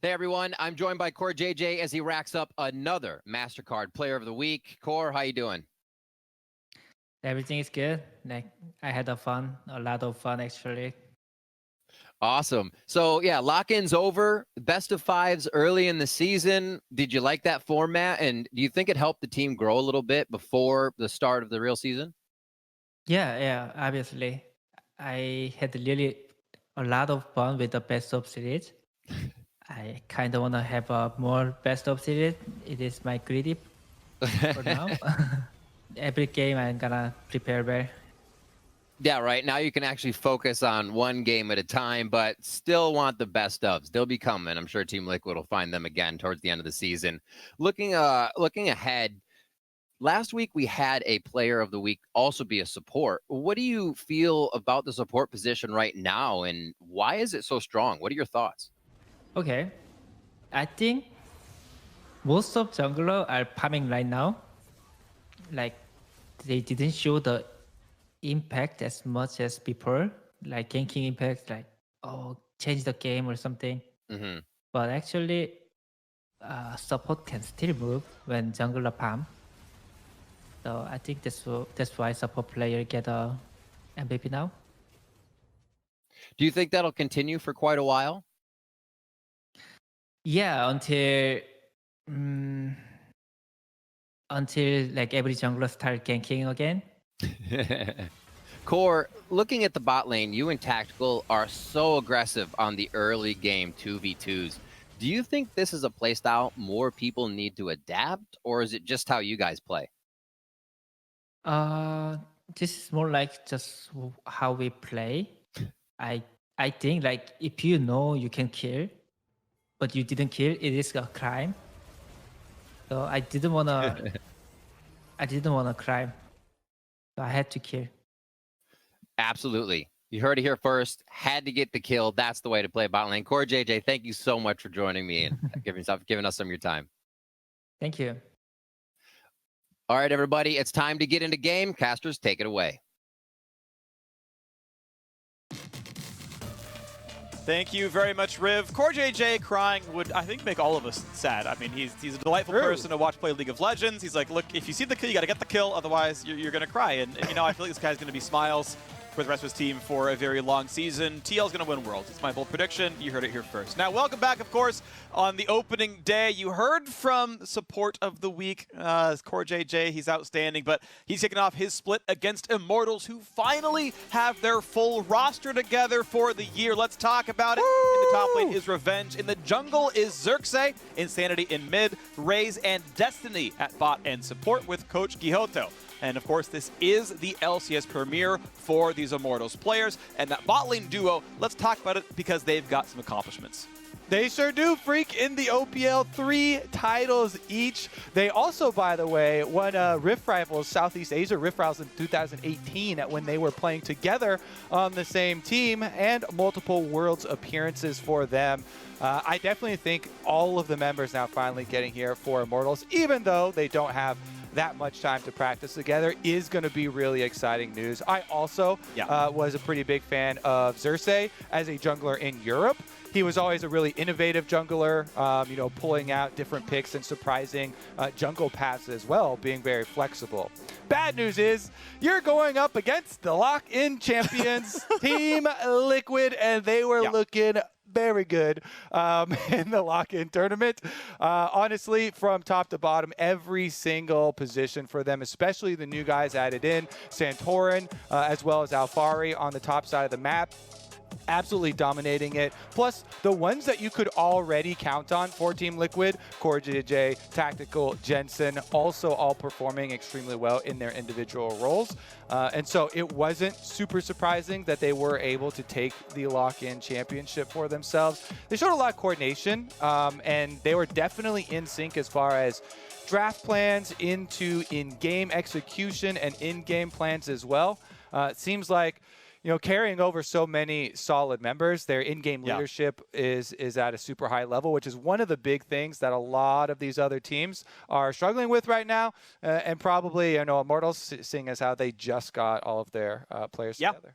Hey everyone, I'm joined by Core JJ as he racks up another MasterCard Player of the Week. Core, how you doing? Everything is good. Like I had a lot of fun actually. Awesome. So yeah, lock-in's over. Best of fives early in the season. Did you like that format? And do you think it helped the team grow a little bit before the start of the real season? Yeah, obviously. I had really a lot of fun with the best of series. I kind of want to have a more best of series. It is my greedy for now. Every game I'm gonna prepare well. Yeah, right. Now you can actually focus on one game at a time, but still want the best ofs. They'll be coming. I'm sure Team Liquid will find them again towards the end of the season. Looking ahead, last week we had a Player of the Week also be a support. What do you feel about the support position right now, and why is it so strong? What are your thoughts? Okay. I think most of jungler are farming right now. Like they didn't show the impact as much as before, like ganking impact, like change the game or something. Hmm. But actually, support can still move when jungler palm. So I think that's why support player get a MVP now. Do you think that'll continue for quite a while? Yeah, mm, until like every jungler start ganking again. Core, looking at the bot lane, you and Tactical are so aggressive on the early game 2v2s. Do you think this is a playstyle more people need to adapt, or is it just how you guys play? Uh, this is more like just how we play. I I think like if you know you can kill, but you didn't kill, it is a crime. So I didn't wanna crime. So I had to kill. Absolutely. You heard it here first. Had to get the kill. That's the way to play bot lane. Core JJ, thank you so much for joining me and giving us some of your time. Thank you. All right, everybody, it's time to get into game. Casters, take it away. Thank you very much, Riv. Core JJ crying would, I think, make all of us sad. I mean, he's a delightful person to watch play League of Legends. He's like, look, if you see the kill, you got to get the kill, otherwise you're going to cry. And, you know, I feel like this guy's going to be smiles for the rest of his team for a very long season. TL's going to win Worlds. It's my bold prediction. You heard it here first. Now, welcome back, of course, on the opening day. You heard from support of the week, Core JJ. He's outstanding, but he's kicking off his split against Immortals, who finally have their full roster together for the year. Let's talk about it. In the top lane is Revenge. In the jungle is Xerxes, Insanity in mid, Raze, and Destiny at bot and support with Coach Gihoto. And of course, this is the LCS premiere for these Immortals players. And that bot lane duo, let's talk about it because they've got some accomplishments. They sure do, Freak, in the OPL, 3 titles each. They also, by the way, won Rift Rivals, Southeast Asia Rift Rivals in 2018 when they were playing together on the same team, and multiple Worlds appearances for them. I definitely think all of the members now finally getting here for Immortals, even though they don't have that much time to practice together, is going to be really exciting news. I also was a pretty big fan of Xerxes as a jungler in Europe. He was always a really innovative jungler, you know, pulling out different picks and surprising jungle paths as well, being very flexible. Bad news is you're going up against the lock-in champions, Team Liquid, and they were looking very good in the lock-in tournament. Honestly, from top to bottom, every single position for them, especially the new guys added in, Santorin, as well as Alfari on the top side of the map, absolutely dominating it. Plus, the ones that you could already count on for Team Liquid, Core JJ, Tactical, Jensen, also all performing extremely well in their individual roles. And so it wasn't super surprising that they were able to take the lock-in championship for themselves. They showed a lot of coordination, and they were definitely in sync as far as draft plans into in-game execution and in-game plans as well. It seems like, you know, carrying over so many solid members, their in-game leadership is at a super high level, which is one of the big things that a lot of these other teams are struggling with right now, and probably, you know, Immortals, seeing as how they just got all of their players together.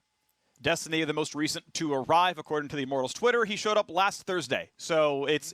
Destiny, the most recent to arrive, according to the Immortals Twitter, he showed up last Thursday. So it's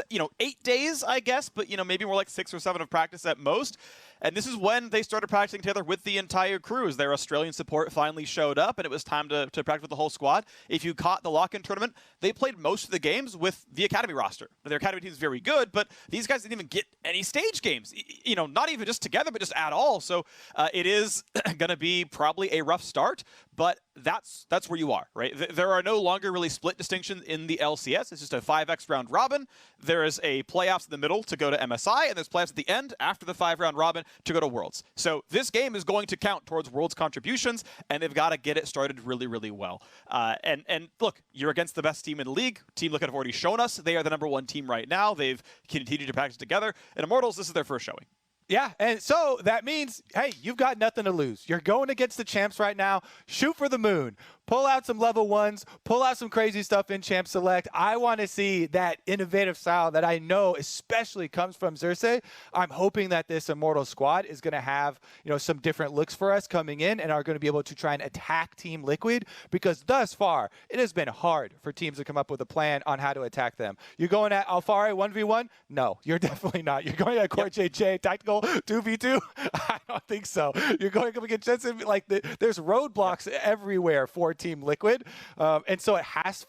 8 days, I guess, but maybe more like 6 or 7 of practice at most. And this is when they started practicing together with the entire crew. Their Australian support finally showed up, and it was time to practice with the whole squad. If you caught the lock-in tournament, they played most of the games with the Academy roster. Their Academy team is very good, but these guys didn't even get any stage games. Not even just together, but just at all. So it is going to be probably a rough start, but that's where you are, right? There are no longer really split distinctions in the LCS. It's just a 5x round robin. There is a playoffs in the middle to go to MSI, and there's playoffs at the end after the 5-round robin to go to Worlds. So this game is going to count towards Worlds contributions, and they've got to get it started really, really well. And look, you're against the best team in the league. Team Liquid have already shown us they are the #1 team right now. They've continued to practice together. And Immortals, this is their first showing. Yeah, and so that means, hey, you've got nothing to lose. You're going against the champs right now. Shoot for the moon. Pull out some level 1s. Pull out some crazy stuff in Champ Select. I want to see that innovative style that I know especially comes from Xerxes. I'm hoping that this Immortal squad is going to have, some different looks for us coming in and are going to be able to try and attack Team Liquid, because thus far it has been hard for teams to come up with a plan on how to attack them. You're going at Alphari 1v1? No, you're definitely not. You're going at CoreJJ Tactical 2v2? I don't think so. You're going up against Jensen. There's roadblocks everywhere for Team Liquid. And so it has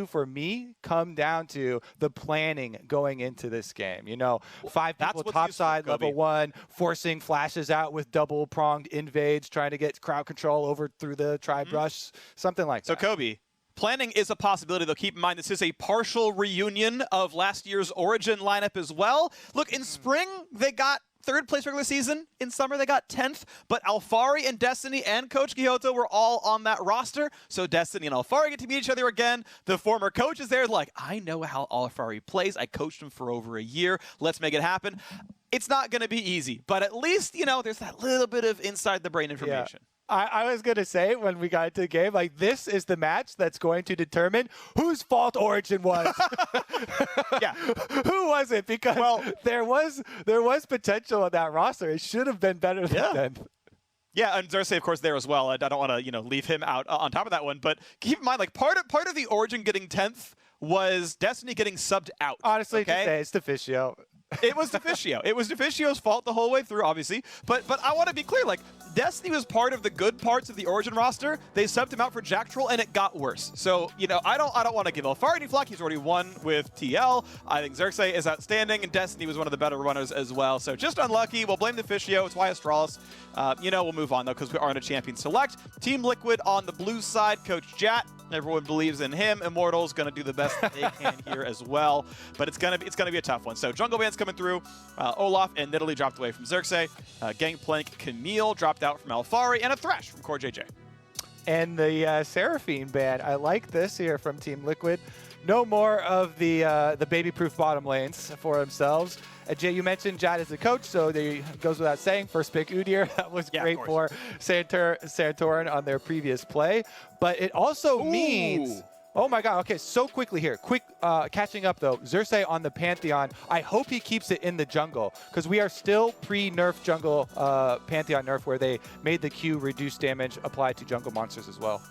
for me, come down to the planning going into this game. 5 people topside, level 1, forcing flashes out with double-pronged invades, trying to get crowd control over through the tri-brush, something like that. So, Kobe, planning is a possibility, though. Keep in mind, this is a partial reunion of last year's Origin lineup as well. Look, in spring, they got 3rd place regular season. In summer, they got 10th. But Alphari and Destiny and Coach Kyoto were all on that roster. So Destiny and Alphari get to meet each other again. The former coach is there like, I know how Alphari plays. I coached him for over a year. Let's make it happen. It's not going to be easy. But at least, there's that little bit of inside-the-brain information. Yeah. I was going to say when we got into the game, this is the match that's going to determine whose fault Origin was. Yeah. Who was it? Because there was potential in that roster. It should have been better than 10th. Yeah, and Xerxes, of course, there as well. I don't want to, leave him out on top of that one. But keep in mind, part of the Origin getting 10th was Destiny getting subbed out. Honestly, okay? It's Deficio. It was Deficio. It was Deficio's fault the whole way through, obviously. But I want to be clear, Destiny was part of the good parts of the Origin roster. They subbed him out for Jack Troll, and it got worse. So, I don't want to give Alphari any flack. He's already won with TL. I think Xerxes is outstanding, and Destiny was one of the better runners as well. So just unlucky. We'll blame Deficio. It's why Astralis. We'll move on, though, because we are in a champion select. Team Liquid on the blue side, Coach Jat. Everyone believes in him. Immortals going to do the best that they can here as well. But it's gonna be a tough one. So Jungle Band's coming through. Olaf and Nidalee dropped away from Xerxes. Gangplank Camille dropped out from Alphari, and a Thresh from CoreJJ. And the Seraphine ban. I like this here from Team Liquid. No more of the baby-proof bottom lanes for themselves. Jay, you mentioned Jad as the coach, so there goes without saying. First pick Udyr. That was great for Santorin on their previous play. But it also means... Oh my god, okay, so quickly here. Catching up though. Xerxes on the Pantheon. I hope he keeps it in the jungle, because we are still pre-nerf jungle Pantheon nerf, where they made the Q reduce damage applied to jungle monsters as well.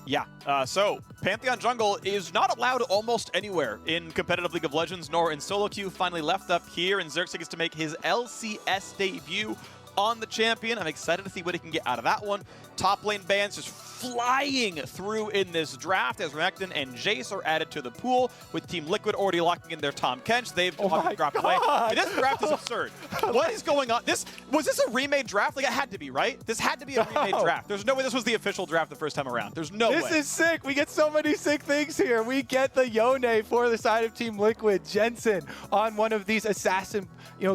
Yeah, so Pantheon Jungle is not allowed almost anywhere in competitive League of Legends, nor in solo queue. Finally left up here, and Xerxes gets to make his LCS debut on the champion. I'm excited to see what he can get out of that one. Top lane bans just flying through in this draft as Renekton and Jace are added to the pool, with Team Liquid already locking in their Tom Kench. They've dropped away. This draft is absurd. What is going on? Was this a remade draft? It had to be, right? This had to be a remade draft. There's no way this was the official draft the first time around. There's no way. This is sick. We get so many sick things here. We get the Yone for the side of Team Liquid. Jensen on one of these assassin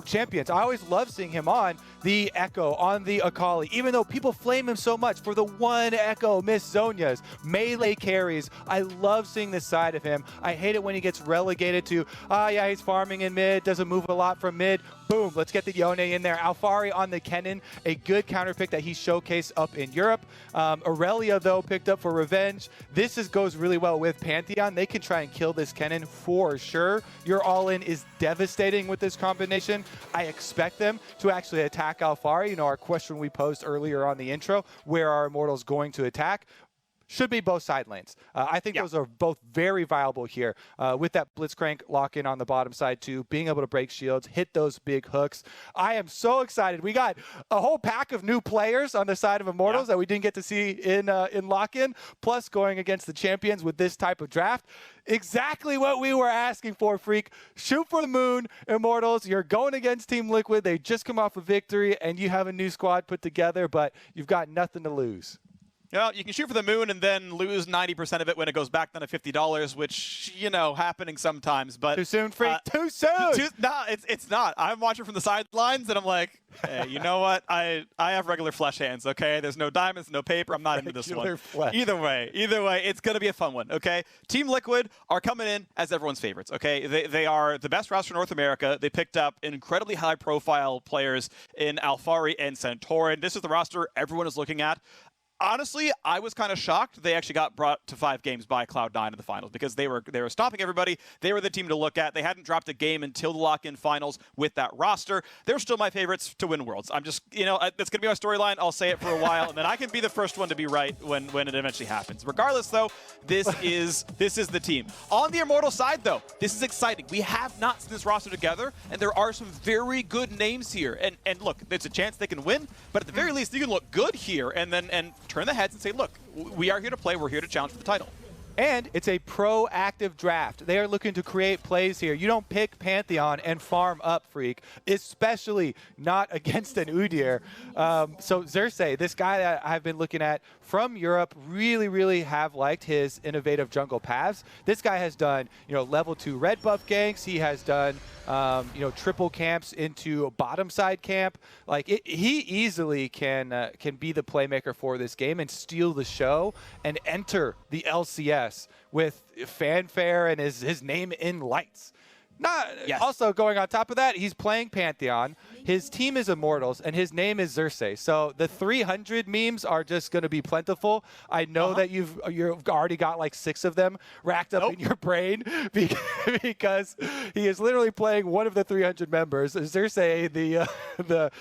champions. I always love seeing him on the Echo, on the Akali, even though people flame him so much for the one Echo Miss Zonia's melee carries. I love seeing this side of him. I hate it when he gets relegated to, he's farming in mid, doesn't move a lot from mid. Boom, let's get the Yone in there. Alphari on the Kennen, a good counter pick that he showcased up in Europe. Aurelia, though, picked up for Revenge. This goes really well with Pantheon. They can try and kill this Kennen for sure. Your all-in is devastating with this combination. I expect them to actually attack Alphari. Our question we posed earlier on the intro, where are Immortals going to attack? should be both side lanes. I think those are both very viable here with that Blitzcrank lock-in on the bottom side too, being able to break shields, hit those big hooks. I am so excited. We got a whole pack of new players on the side of Immortals that we didn't get to see in lock-in, plus going against the champions with this type of draft. Exactly what we were asking for, Freak. Shoot for the moon, Immortals. You're going against Team Liquid. They just come off a victory, and you have a new squad put together, but you've got nothing to lose. Yeah, you can shoot for the moon and then lose 90% of it when it goes back down to $50, which, you know, happening sometimes. But too soon, Freak. Too soon. No, it's not. I'm watching from the sidelines, and I'm like, hey, you know what? I have regular flesh hands, okay? There's no diamonds, no paper. I'm not into this one. Flesh. Either way, it's going to be a fun one, okay? Team Liquid are coming in as everyone's favorites, okay? They are the best roster in North America. They picked up incredibly high-profile players in Alphari and Santorin. This is the roster everyone is looking at. Honestly, I was kind of shocked they actually got brought to 5 games by Cloud9 in the finals because they were stopping everybody. They were the team to look at. They hadn't dropped a game until the lock-in finals with that roster. They're still my favorites to win Worlds. I'm just, you know, that's going to be my storyline. I'll say it for a while, and then I can be the first one to be right when it eventually happens. Regardless, though, this is the team. On the Immortal side, though, this is exciting. We have not seen this roster together, and there are some very good names here. And look, there's a chance they can win, but at the very least, you can look good here and turn the heads and say, look, we are here to play. We're here to challenge for the title. And it's a proactive draft. They are looking to create plays here. You don't pick Pantheon and farm up, Freak, especially not against an Udyr. So Xerxes, this guy that I've been looking at from Europe, really have liked his innovative jungle paths. This guy has done, level 2 red buff ganks. He has done, triple camps into a bottom side camp. He easily can be the playmaker for this game and steal the show and enter the LCS with fanfare and his name in lights. Also going on top of that, he's playing Pantheon. His team is Immortals, and his name is Xerxes. So the 300 memes are just going to be plentiful. I know that you've already got like 6 of them racked up in your brain because he is literally playing one of the 300 members, Xerxes, the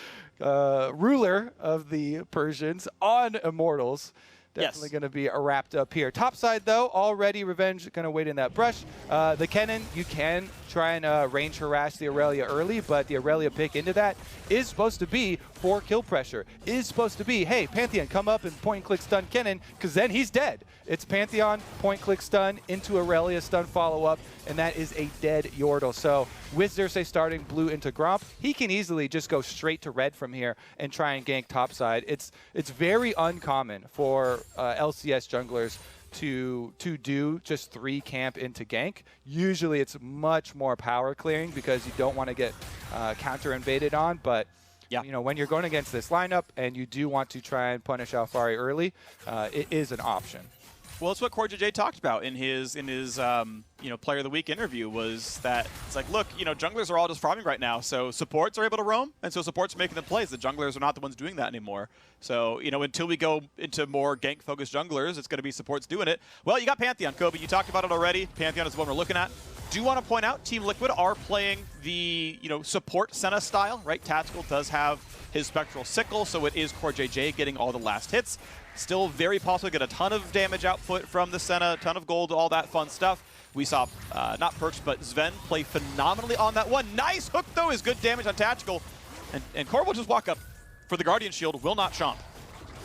ruler of the Persians on Immortals. Definitely going to be wrapped up here. Top side, though, already Revenge going to wait in that brush. The Kennen, you can try and range harass the Aurelia early, but the Aurelia pick into that is supposed to be for kill pressure. Is supposed to be, hey, Pantheon, come up and point-and-click stun Kennen, because then he's dead. It's Pantheon, point-click stun into Aurelia, stun follow-up, and that is a dead Yordle. So with Xerxes starting blue into Gromp, he can easily just go straight to red from here and try and gank topside. It's very uncommon for LCS junglers to do just 3 camp into gank. Usually it's much more power clearing because you don't want to get counter invaded on, but when you're going against this lineup and you do want to try and punish Alphari early, it is an option. Well, it's what CoreJJ talked about in his Player of the Week interview, was that it's like, look, junglers are all just farming right now, so supports are able to roam, and so supports are making the plays. The junglers are not the ones doing that anymore. So, until we go into more gank-focused junglers, it's going to be supports doing it. Well, you got Pantheon, Kobe. You talked about it already. Pantheon is the one we're looking at. Do want to point out, Team Liquid are playing the, support Senna style, right? Tactical does have his Spectral Sickle, so it is CoreJJ getting all the last hits. Still very possible to get a ton of damage output from the Senna, a ton of gold, all that fun stuff. We saw, not Perks, but Sven play phenomenally on that one. Nice hook, though, is good damage on Tactical. And Core will just walk up for the Guardian Shield, will not chomp.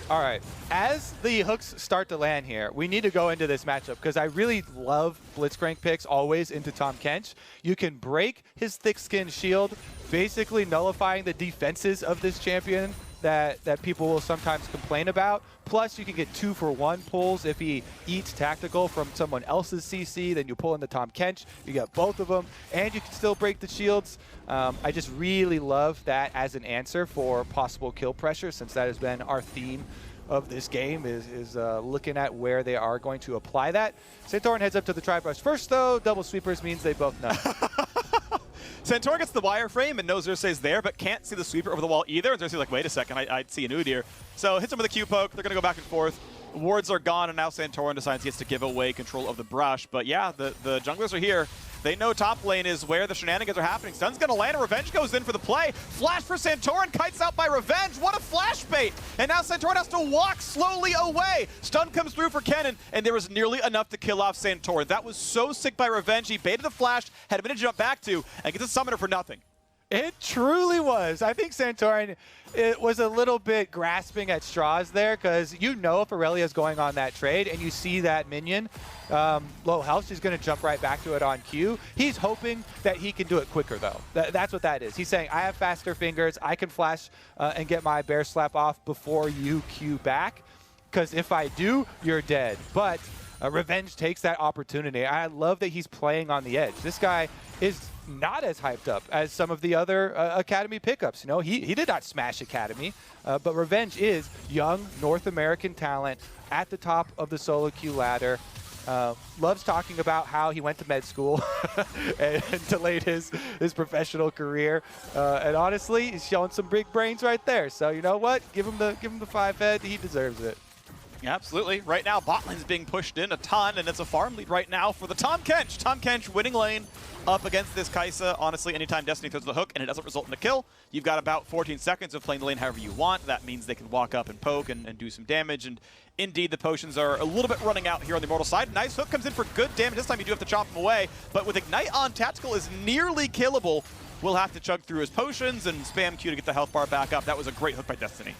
All right, as the hooks start to land here, we need to go into this matchup because I really love Blitzcrank picks always into Tahm Kench. You can break his thick-skinned shield, basically nullifying the defenses of this champion that people will sometimes complain about. Plus, you can get 2-for-1 pulls if he eats tactical from someone else's CC. Then you pull in the Tahm Kench. You get both of them, and you can still break the shields. I just really love that as an answer for possible kill pressure, since that has been our theme of this game, is looking at where they are going to apply that. Santorin heads up to the tri-brush first, though. Double sweepers means they both know. Santorin gets the wireframe and knows Xerxes there, but can't see the sweeper over the wall either. And Xerxes is like, wait a second, I'd see an Udyr. So hits him with a Q-poke. They're going to go back and forth. Wards are gone, and now Santorin decides he has to give away control of the brush. But yeah, the junglers are here. They know top lane is where the shenanigans are happening. Stun's gonna land, and Revenge goes in for the play. Flash for Santorin, kites out by Revenge. What a flash bait! And now Santorin has to walk slowly away. Stun comes through for Kennen, and there was nearly enough to kill off Santorin. That was so sick by Revenge. He baited the flash, had a minute to jump back to, and gets a summoner for nothing. It truly was. I think Santorin was a little bit grasping at straws there, because you know if Aurelia's going on that trade and you see that minion low health, she's going to jump right back to it on Q. He's hoping that he can do it quicker, though. That's what that is. He's saying, I have faster fingers. I can flash and get my bear slap off before you Q back, because if I do, you're dead. But Revenge takes that opportunity. I love that he's playing on the edge. This guy is not as hyped up as some of the other Academy pickups. You know, he did not smash Academy, but Revenge is young North American talent at the top of the solo queue ladder. Loves talking about how he went to med school and delayed his professional career. And honestly, he's showing some big brains right there. So you know what? Give him the 5 head. He deserves it. Yeah, absolutely. Right now, bot lane's being pushed in a ton, and it's a farm lead right now for the Tahm Kench. Tahm Kench winning lane up against this Kai'Sa. Honestly, anytime Destiny throws the hook and it doesn't result in a kill, you've got about 14 seconds of playing the lane however you want. That means they can walk up and poke and do some damage. And indeed, the potions are a little bit running out here on the Immortal side. Nice hook comes in for good damage. This time you do have to chop him away. But with Ignite on, Tactical is nearly killable. We'll have to chug through his potions and spam Q to get the health bar back up. That was a great hook by Destiny.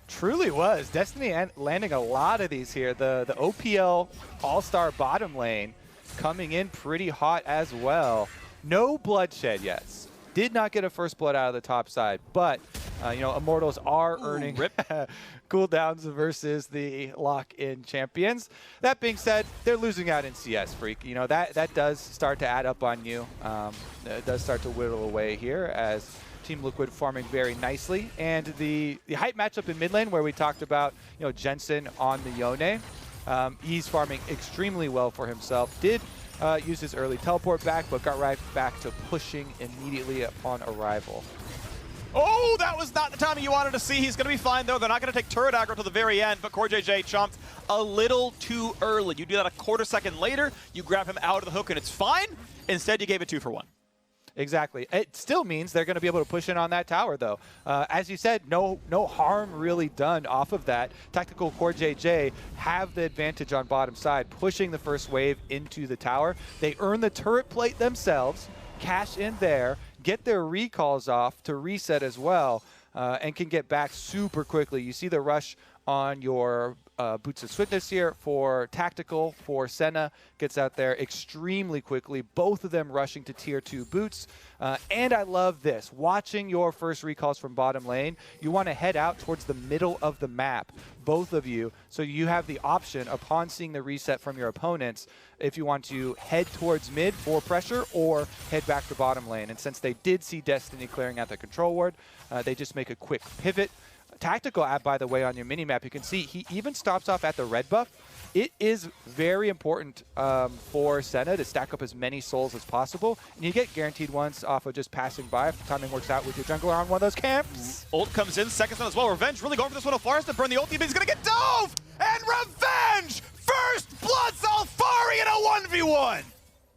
Truly was. Destiny landing a lot of these here. The OPL All-Star bottom lane coming in pretty hot as well. No bloodshed yet. Did not get a first blood out of the top side, but you know, Immortals are earning cooldowns versus the lock-in champions. That being said, they're losing out in CS, Freak. You know, that does start to add up on you. It does start to whittle away here as Team Liquid farming very nicely. And the hype matchup in mid lane where we talked about, you know, Jensen on the Yone, he's farming extremely well for himself. Did use his early teleport back, but got right back to pushing immediately upon arrival. Oh, that was not the timing you wanted to see. He's going to be fine, though. They're not going to take turret aggro to the very end, but CoreJJ chomped a little too early. You do that a quarter second later, you grab him out of the hook, and it's fine. Instead, you gave it 2 for 1. Exactly. It still means they're going to be able to push in on that tower, though. As you said, no harm really done off of that. Tactical CoreJJ have the advantage on bottom side, pushing the first wave into the tower. They earn the turret plate themselves, cash in there, get their recalls off to reset as well, and can get back super quickly. You see the rush on your Boots of Swiftness here for Tactical, for Senna, gets out there extremely quickly, both of them rushing to tier 2 boots. And I love this, watching your first recalls from bottom lane, you want to head out towards the middle of the map, both of you, so you have the option upon seeing the reset from your opponents if you want to head towards mid for pressure or head back to bottom lane. And since they did see Destiny clearing out the control ward, they just make a quick pivot. Tactical app, by the way, on your minimap, you can see he even stops off at the red buff. It is very important for Senna to stack up as many souls as possible, and you get guaranteed ones off of just passing by if the timing works out with your jungler on one of those camps. Ult comes in, second stun as well. Revenge really going for this one. Alfaris to burn the ulti, but he's going to get dove! And Revenge! First blood Alfari in a 1v1!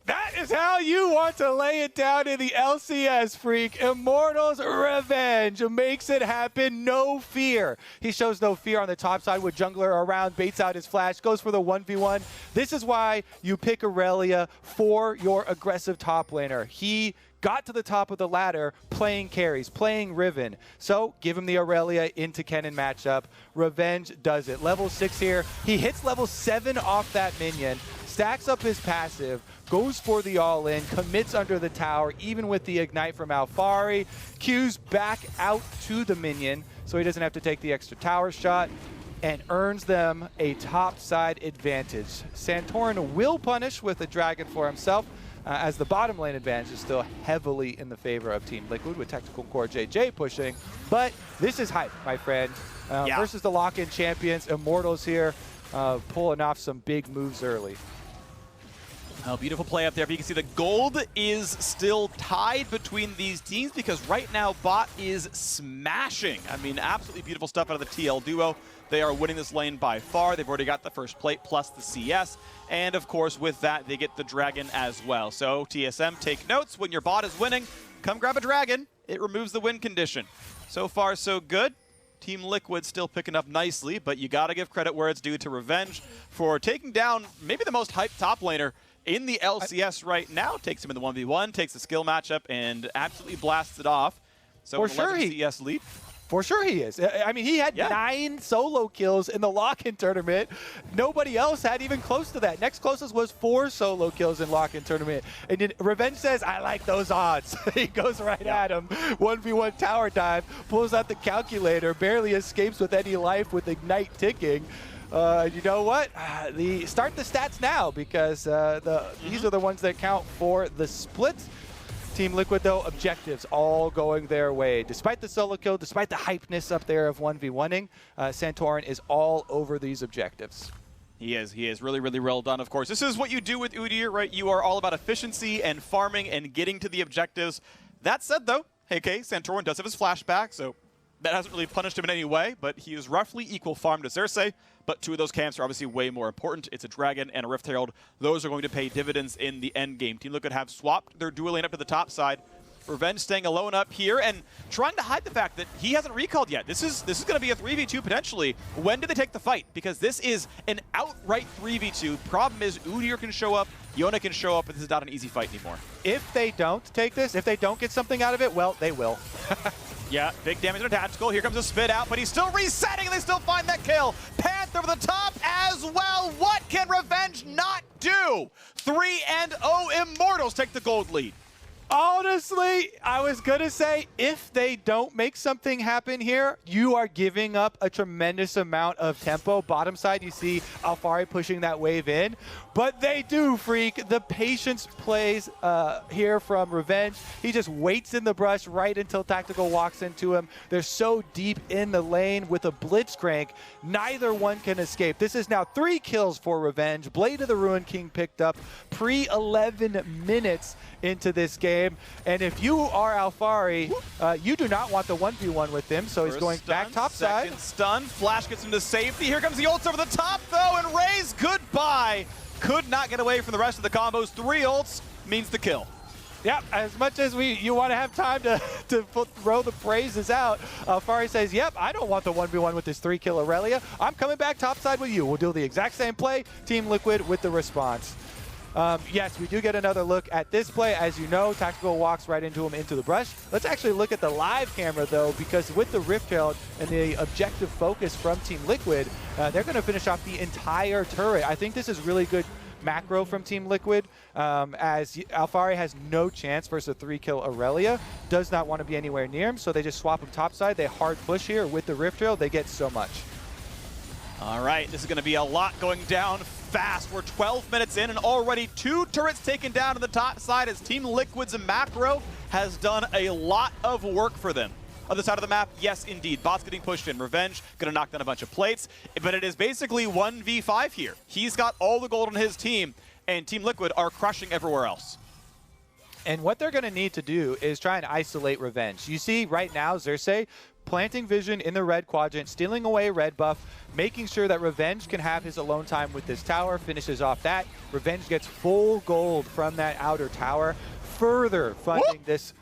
That is how you want to lay it down in the LCS, Freak. Immortals Revenge makes it happen, no fear. He shows no fear on the top side with jungler around, baits out his flash, goes for the 1v1. This is why you pick Aurelia for your aggressive top laner. He got to the top of the ladder playing carries, playing Riven. So give him the Aurelia into Kennen matchup. Revenge does it. Level 6 here. He hits level 7 off that minion, stacks up his passive, goes for the all-in, commits under the tower, even with the Ignite from Alfari, Q's back out to the minion, so he doesn't have to take the extra tower shot, and earns them a top-side advantage. Santorin will punish with a dragon for himself, as the bottom lane advantage is still heavily in the favor of Team Liquid, with Tactical CoreJJ pushing, but this is hype, my friend. Versus the lock-in champions, Immortals here, pulling off some big moves early. Oh, beautiful play up there. But you can see the gold is still tied between these teams because right now Bot is smashing. I mean, absolutely beautiful stuff out of the TL duo. They are winning this lane by far. They've already got the first plate plus the CS. And of course, with that, they get the dragon as well. So TSM, take notes. When your bot is winning, come grab a dragon. It removes the win condition. So far, so good. Team Liquid still picking up nicely, but you got to give credit where it's due to Revenge for taking down maybe the most hyped top laner in the LCS right now. Takes him in the 1v1, takes the skill matchup, and absolutely blasts it off. So for sure CS lead. For sure he is. I mean, he had 9 solo kills in the lock-in tournament. Nobody else had even close to that. Next closest was 4 solo kills in lock-in tournament. And then Revenge says, I like those odds. He goes right at him. 1v1 tower dive, pulls out the calculator, barely escapes with any life with Ignite ticking. You know what? Start the stats now because these are the ones that count for the splits. Team Liquid, though, objectives all going their way. Despite the solo kill, despite the hypeness up there of 1v1ing, Santorin is all over these objectives. He is really, really well done, of course. This is what you do with Udyr, right? You are all about efficiency and farming and getting to the objectives. That said, though, okay, Santorin does have his flashback, so that hasn't really punished him in any way, but he is roughly equal farm to Xerxes, but 2 of those camps are obviously way more important. It's a Dragon and a Rift Herald. Those are going to pay dividends in the end game. Team Liquid have swapped their dual lane up to the top side. Revenge staying alone up here and trying to hide the fact that he hasn't recalled yet. This is going to be a 3v2 potentially. When do they take the fight? Because this is an outright 3v2. Problem is Udyr can show up, Yona can show up, but this is not an easy fight anymore. If they don't take this, if they don't get something out of it, well, they will. Yeah, big damage on tactical. Here comes a spit out, but he's still resetting and they still find that kill. Panther over the top as well. What can Revenge not do? 3-0 Immortals take the gold lead. Honestly, I was going to say, if they don't make something happen here, you are giving up a tremendous amount of tempo. Bottom side, you see Alphari pushing that wave in. But they do, Freak. The patience plays here from Revenge. He just waits in the brush right until Tactical walks into him. They're so deep in the lane with a Blitzcrank. Neither one can escape. This is now 3 kills for Revenge. Blade of the Ruined King picked up pre-11 minutes into this game. And if you are Alphari, you do not want the 1v1 with him, so he's going back top side. Second stun, Flash gets him to safety. Here comes the ults over the top though, and Raze, goodbye. Could not get away from the rest of the combos. 3 ults means the kill. Yeah, as much as you want to have time to throw the praises out, Alphari says, yep, I don't want the 1v1 with this 3-kill Aurelia. I'm coming back topside with you. We'll do the exact same play. Team Liquid with the response. Yes, we do get another look at this play. As you know, Tactical walks right into him into the brush. Let's actually look at the live camera, though, because with the Rift Herald and the objective focus from Team Liquid, they're going to finish off the entire turret. I think this is really good macro from Team Liquid, as Alphari has no chance versus a 3-kill Aurelia. Does not want to be anywhere near him, so they just swap him topside. They hard push here with the Rift Herald. They get so much. All right, this is going to be a lot going down fast. We're 12 minutes in and already 2 turrets taken down to the top side as Team Liquid's macro has done a lot of work for them. Other side of the map, yes, indeed. Bot's getting pushed in. Revenge going to knock down a bunch of plates, but it is basically 1v5 here. He's got all the gold on his team, and Team Liquid are crushing everywhere else. And what they're going to need to do is try and isolate Revenge. You see right now, Xerxes planting vision in the red quadrant, stealing away red buff, making sure that Revenge can have his alone time with this tower, finishes off that. Revenge gets full gold from that outer tower, further funding this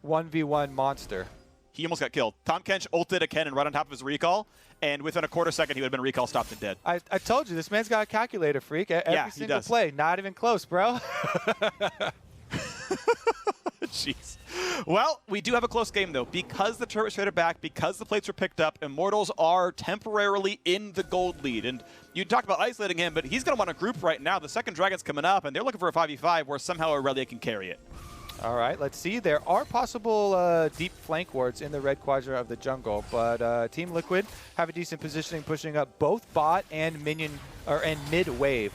1v1 monster. He almost got killed. Tahm Kench ulted a cannon right on top of his recall, and within a quarter second, he would have been recall stopped and dead. I told you, this man's got a calculator, Freak. Every single play, not even close, bro. Jeez. Well, we do have a close game, though. Because the turret traded back, because the plates were picked up, Immortals are temporarily in the gold lead. And you talked about isolating him, but he's going to want a group right now. The second Dragon's coming up, and they're looking for a 5v5 where somehow Aurelia can carry it. All right, let's see. There are possible deep flank wards in the red quadrant of the jungle, but Team Liquid have a decent positioning, pushing up both bot and minion and mid wave.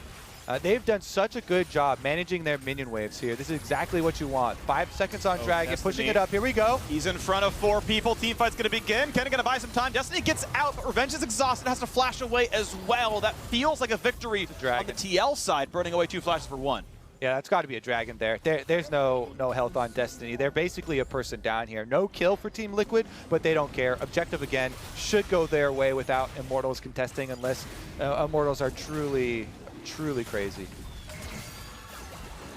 They've done such a good job managing their minion waves here. This is exactly what you want. 5 seconds on Dragon, Destiny pushing it up. Here we go. He's in front of 4 people. Teamfight's going to begin. Kenny going to buy some time. Destiny gets out, but Revenge is exhausted, has to flash away as well. That feels like a victory on the TL side, burning away 2 flashes for 1. Yeah, that's got to be a dragon there. There's no health on Destiny. They're basically a person down here. No kill for Team Liquid, but they don't care. Objective, again, should go their way without Immortals contesting unless Immortals are truly crazy.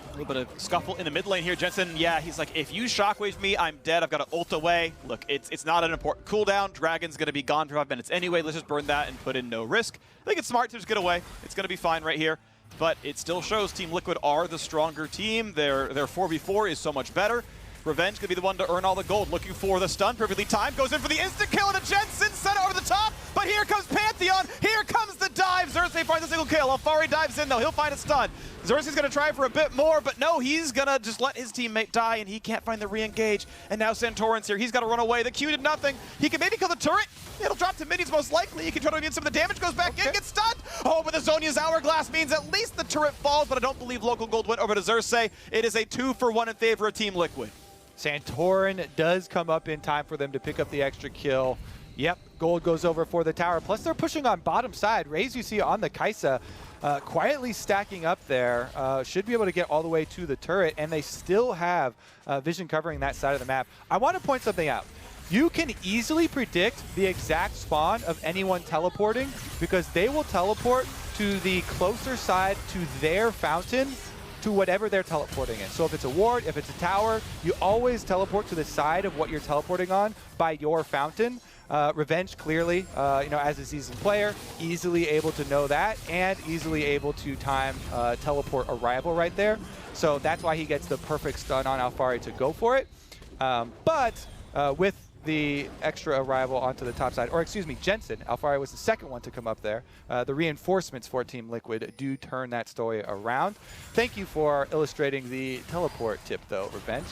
A little bit of scuffle in the mid lane here. Jensen, yeah, he's like, if you shockwave me, I'm dead. I've got to ult away. Look, it's not an important cooldown. Dragon's going to be gone for 5 minutes anyway. Let's just burn that and put in no risk. I think it's smart to just get away. It's going to be fine right here. But it still shows Team Liquid are the stronger team. Their 4v4 is so much better. Revenge could be the one to earn all the gold. Looking for the stun, perfectly timed. Goes in for the instant kill, and a Jensen sent over the top. But here comes Pantheon. Here comes the dive. Xerxes finds a single kill. Alfari dives in, though. He'll find a stun. Xerxes going to try for a bit more, but no, he's going to just let his teammate die, and he can't find the re-engage. And now Santorin's here. He's got to run away. The Q did nothing. He can maybe kill the turret. It'll drop to minis most likely. He can try to immune some of the damage. Goes back in, gets stunned. Oh, but the Zhonya's Hourglass means at least the turret falls, but I don't believe local gold went over to Xerxes. It is a 2-for-1 in favor of Team Liquid. Santorin does come up in time for them to pick up the extra kill. Yep, gold goes over for the tower. Plus, they're pushing on bottom side. Raze, you see on the Kai'Sa, quietly stacking up there. Should be able to get all the way to the turret, and they still have vision covering that side of the map. I want to point something out. You can easily predict the exact spawn of anyone teleporting because they will teleport to the closer side to their fountain to whatever they're teleporting in. So if it's a ward, if it's a tower, you always teleport to the side of what you're teleporting on by your fountain. Revenge, clearly, as a seasoned player, easily able to know that and easily able to time teleport arrival right there. So that's why he gets the perfect stun on Alfari to go for it. But with the extra arrival onto the top side, or excuse me, Jensen, Alfari was the second one to come up there. The reinforcements for Team Liquid do turn that story around. Thank you for illustrating the teleport tip, though, Revenge.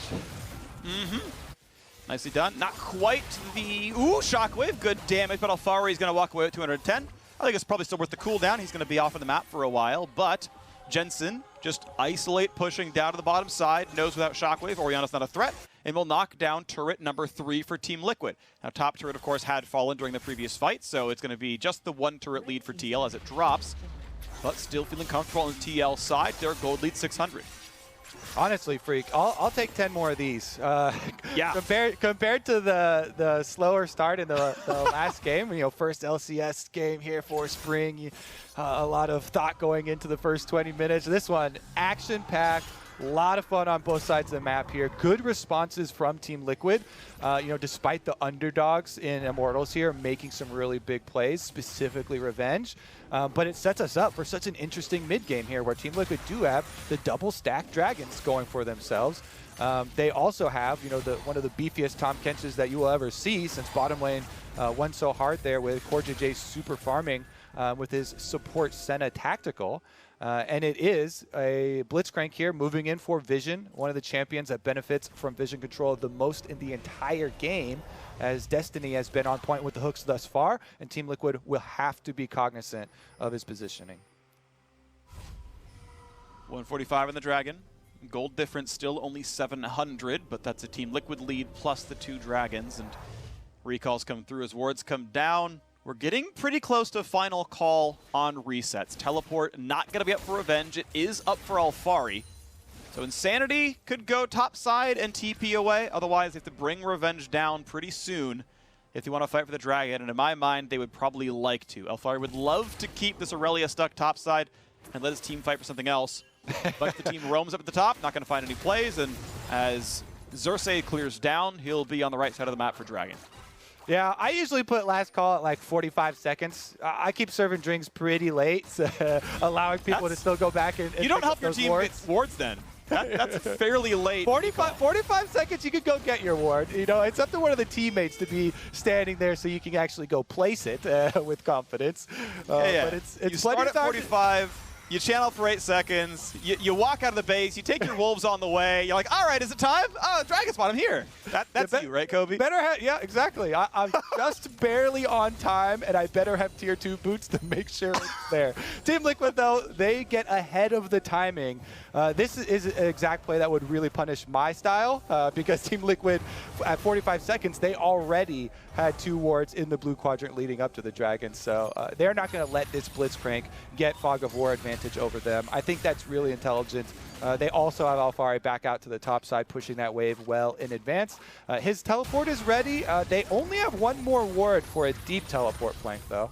Nicely done. Not quite the... Ooh, Shockwave. Good damage, but Alfari is going to walk away with 210. I think it's probably still worth the cooldown. He's going to be off of the map for a while, but Jensen just isolate pushing down to the bottom side. Knows without Shockwave, Orianna's not a threat, and will knock down turret number 3 for Team Liquid. Now, top turret, of course, had fallen during the previous fight, so it's going to be just the 1 turret lead for TL as it drops, but still feeling comfortable on the TL side. Their gold lead 600. Honestly, Freak, I'll take 10 more of these. Yeah. Compared to the slower start in the last game, first LCS game here for Spring, a lot of thought going into the first 20 minutes. This one, action-packed. A lot of fun on both sides of the map here. Good responses from Team Liquid. Despite the underdogs in Immortals here making some really big plays, specifically Revenge. But it sets us up for such an interesting mid-game here where Team Liquid do have the double-stack dragons going for themselves. They also have, one of the beefiest Tahm Kenches that you will ever see since bottom lane went so hard there with CoreJJ super farming with his support Senna tactical. And it is a Blitzcrank here moving in for Vision, one of the champions that benefits from Vision control the most in the entire game, as Destiny has been on point with the hooks thus far, and Team Liquid will have to be cognizant of his positioning. 145 in the Dragon. Gold difference still only 700, but that's a Team Liquid lead plus the 2 dragons, and recalls come through as wards come down. We're getting pretty close to a final call on resets. Teleport not going to be up for Revenge. It is up for Alfari. So Insanity could go top side and TP away. Otherwise, they have to bring Revenge down pretty soon if they want to fight for the Dragon. And in my mind, they would probably like to. Alfari would love to keep this Aurelia stuck top side and let his team fight for something else. But if the team roams up at the top, not going to find any plays. And as Xerxes clears down, he'll be on the right side of the map for Dragon. Yeah, I usually put last call at like 45 seconds. I keep serving drinks pretty late, so allowing people to still go back and you don't help your team wards. get wards then. That's fairly late. 45 seconds, you could go get your ward. It's up to one of the teammates to be standing there so you can actually go place it with confidence. Yeah. But it's you start at 45. You channel for 8 seconds, you walk out of the base, you take your wolves on the way, you're like, all right, is it time? Oh, Dragon Spawn, I'm here. That's you, right, Kobe? Yeah, exactly. I'm just barely on time, and I better have tier 2 boots to make sure it's there. Team Liquid, though, they get ahead of the timing. This is an exact play that would really punish my style because Team Liquid, at 45 seconds, they already had 2 wards in the blue quadrant leading up to the Dragon. So they're not going to let this Blitzcrank get Fog of War advantage over them. I think that's really intelligent. They also have Alphari back out to the top side, pushing that wave well in advance. His teleport is ready. They only have 1 more ward for a deep teleport flank, though.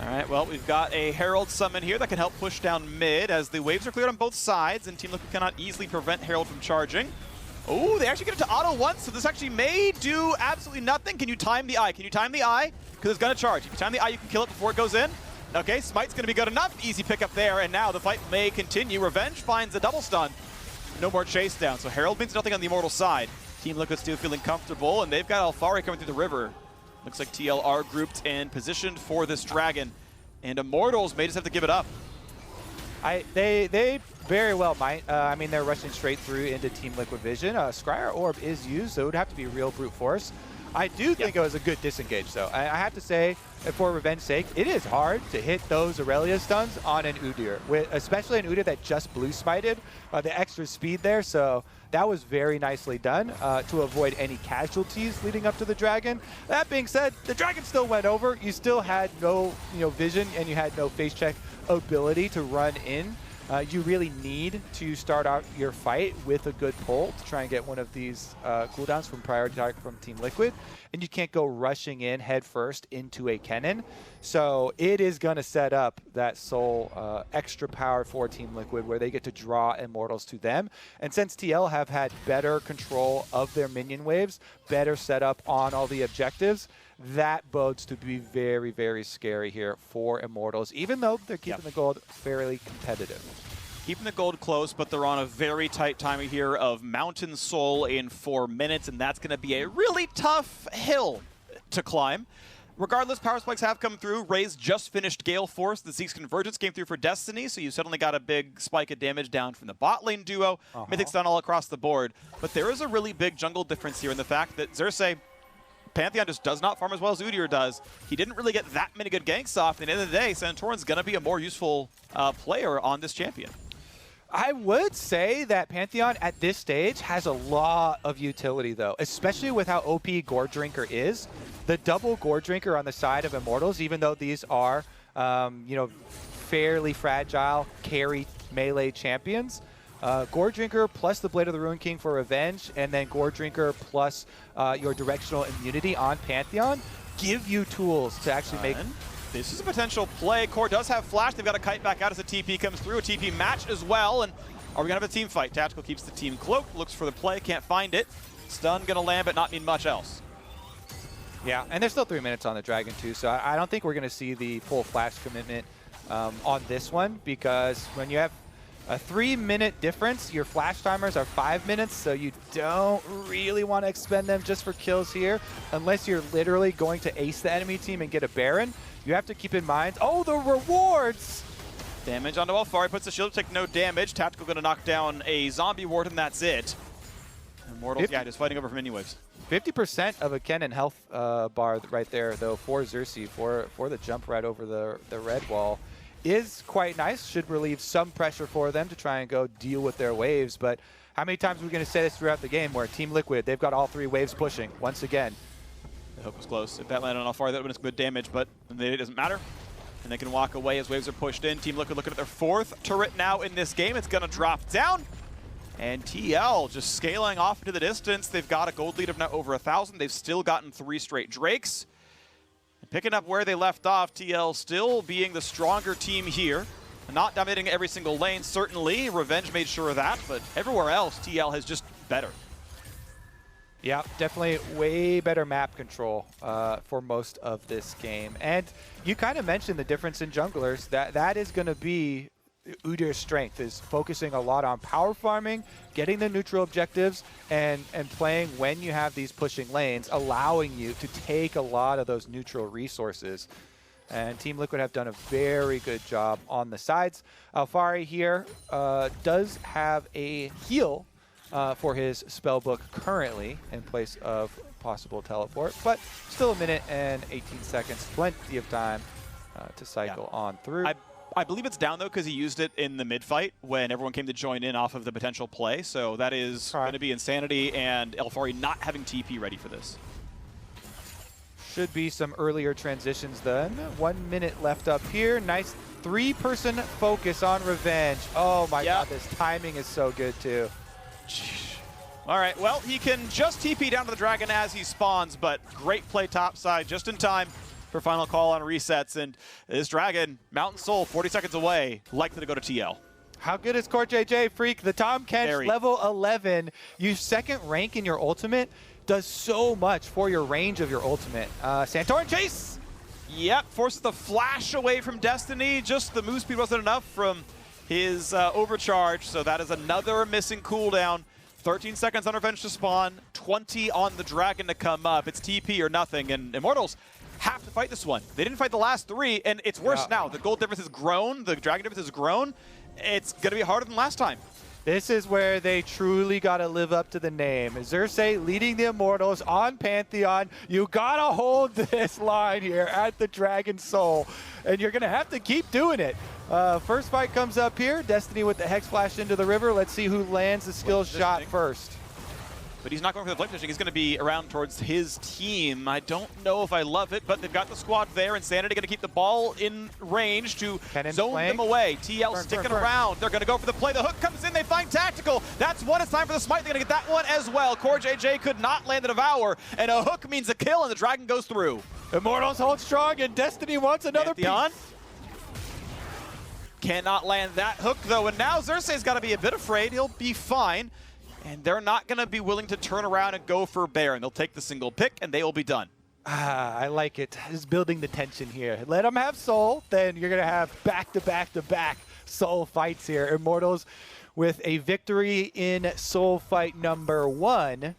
All right, well, we've got a Herald summon here that can help push down mid as the waves are cleared on both sides, and Team Liquid cannot easily prevent Herald from charging. Oh, they actually get it to auto once, so this actually may do absolutely nothing. Can you time the eye? Can you time the eye? Because it's going to charge. If you time the eye, you can kill it before it goes in. Okay, Smite's going to be good enough. Easy pickup there, and now the fight may continue. Revenge finds a double stun. No more chase down, so Herald means nothing on the Immortal side. Team Liquid still feeling comfortable, and they've got Alphari coming through the river. Looks like TL are grouped and positioned for this Dragon, and Immortals may just have to give it up. They very well might. I mean, they're rushing straight through into Team Liquid Vision. Scryer Orb is used, so it would have to be real brute force. I do think it was a good disengage, though. I have to say, for Revenge's sake, it is hard to hit those Aurelia stuns on an Udyr, especially an Udyr that just blue smited. The extra speed there, so that was very nicely done to avoid any casualties leading up to the Dragon. That being said, the Dragon still went over. You still had no vision, and you had no face check ability to run in. You really need to start out your fight with a good pull to try and get one of these cooldowns from priority target from Team Liquid, and you can't go rushing in head first into a Kennen. So it is going to set up that sole extra power for Team Liquid where they get to draw Immortals to them. And since TL have had better control of their minion waves, better setup on all the objectives, that bodes to be very, very scary here for Immortals, even though they're keeping the gold fairly competitive. Keeping the gold close, but they're on a very tight timing here of Mountain Soul in 4 minutes, and that's going to be a really tough hill to climb. Regardless, power spikes have come through. Raze just finished Gale Force. The Zeke's Convergence came through for Destiny, so you suddenly got a big spike of damage down from the bot lane duo. Mythic's done all across the board. But there is a really big jungle difference here in the fact that Xerxes Pantheon just does not farm as well as Udyr does. He didn't really get that many good ganks off, and at the end of the day, Santorin's going to be a more useful player on this champion. I would say that Pantheon at this stage has a lot of utility, though, especially with how OP Gore Drinker is. The double Gore Drinker on the side of Immortals, even though these are, fairly fragile carry melee champions, Gore Drinker plus the Blade of the Ruin King for Revenge, and then Gore Drinker plus your directional immunity on Pantheon give you tools to actually make... This is a potential play. Core does have flash. They've got a kite back out as a TP comes through. A TP match as well. And are we going to have a team fight? Tactical keeps the team cloaked, looks for the play, can't find it. Stun going to land, but not mean much else. Yeah, and there's still 3 minutes on the Dragon, too, so I don't think we're going to see the full flash commitment on this one, because when you have a 3-minute difference, your flash timers are 5 minutes, so you don't really want to expend them just for kills here, unless you're literally going to ace the enemy team and get a Baron. You have to keep in mind, oh, the rewards! Damage onto Alphari, puts the shield, take no damage. Tactical going to knock down a zombie ward, and that's it. Immortals, just fighting over for mini waves. 50% of a Kennen health bar right there, though, for Xerxes, for the jump right over the red wall, is quite nice. Should relieve some pressure for them to try and go deal with their waves. But how many times are we going to say this throughout the game where Team Liquid, they've got all 3 waves pushing once again? The hook was close. If that landed on Alphari, that would have been good damage, but it doesn't matter. And they can walk away as waves are pushed in. Team Liquid looking at their 4th turret now in this game. It's going to drop down. And TL just scaling off into the distance. They've got a gold lead of now over 1,000. They've still gotten 3 straight Drakes. And picking up where they left off, TL still being the stronger team here. Not dominating every single lane, certainly. Revenge made sure of that, but everywhere else, TL has just better. Yeah, definitely way better map control for most of this game. And you kind of mentioned the difference in junglers. That is going to be Udyr's strength, is focusing a lot on power farming, getting the neutral objectives, and playing when you have these pushing lanes, allowing you to take a lot of those neutral resources. And Team Liquid have done a very good job on the sides. Alphari here does have a heal for his spellbook currently in place of possible teleport, but still 1 minute and 18 seconds, plenty of time to cycle on through. I believe it's down, though, because he used it in the mid-fight when everyone came to join in off of the potential play. So that is going to be Insanity and Elfari not having TP ready for this. Should be some earlier transitions then. 1 minute left up here. Nice 3-person focus on Revenge. Oh my god, this timing is so good too. All right, well, he can just TP down to the Dragon as he spawns, but great play topside just in time for final call on resets. And this Dragon, Mountain Soul, 40 seconds away, likely to go to TL. How good is CoreJJ, Freak? The Tom Kench, level 11. You second rank in your ultimate does so much for your range of your ultimate. Santorin Chase! Yep, forces the flash away from Destiny. Just the move speed wasn't enough from his overcharge, so that is another missing cooldown. 13 seconds on Revenge to spawn, 20 on the Dragon to come up. It's TP or nothing, and Immortals have to fight this one. They didn't fight the last 3, and it's worse now. The gold difference has grown, the Dragon difference has grown. It's going to be harder than last time. This is where they truly got to live up to the name. Xerxes leading the Immortals on Pantheon. You got to hold this line here at the Dragon Soul, and you're going to have to keep doing it. First fight comes up here. Destiny with the Hex Flash into the river. Let's see who lands the skill shot first. But he's not going for the flame positioning. He's going to be around towards his team. I don't know if I love it, but they've got the squad there. Insanity going to keep the ball in range to zone them away. TL sticking around. They're going to go for the play. The hook comes in. They find Tactical. That's one. It's time for the smite. They're going to get that one as well. CoreJJ could not land the Devour, and a hook means a kill, and the Dragon goes through. Immortals hold strong, and Destiny wants another piece. Cannot land that hook, though, and now Xerxes got to be a bit afraid. He'll be fine. And they're not going to be willing to turn around and go for Baron. They'll take the single pick, and they will be done. I like it. Just building the tension here. Let them have Soul, then you're going to have back-to-back-to-back Soul fights here. Immortals with a victory in Soul fight number 1.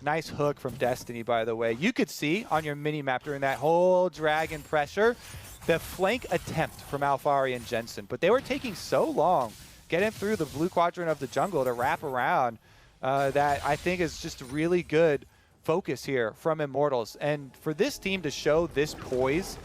Nice hook from Destiny, by the way. You could see on your mini-map during that whole Dragon pressure, the flank attempt from Alfari and Jensen. But they were taking so long getting through the blue quadrant of the jungle to wrap around. That I think is just really good focus here from Immortals. And for this team to show this poise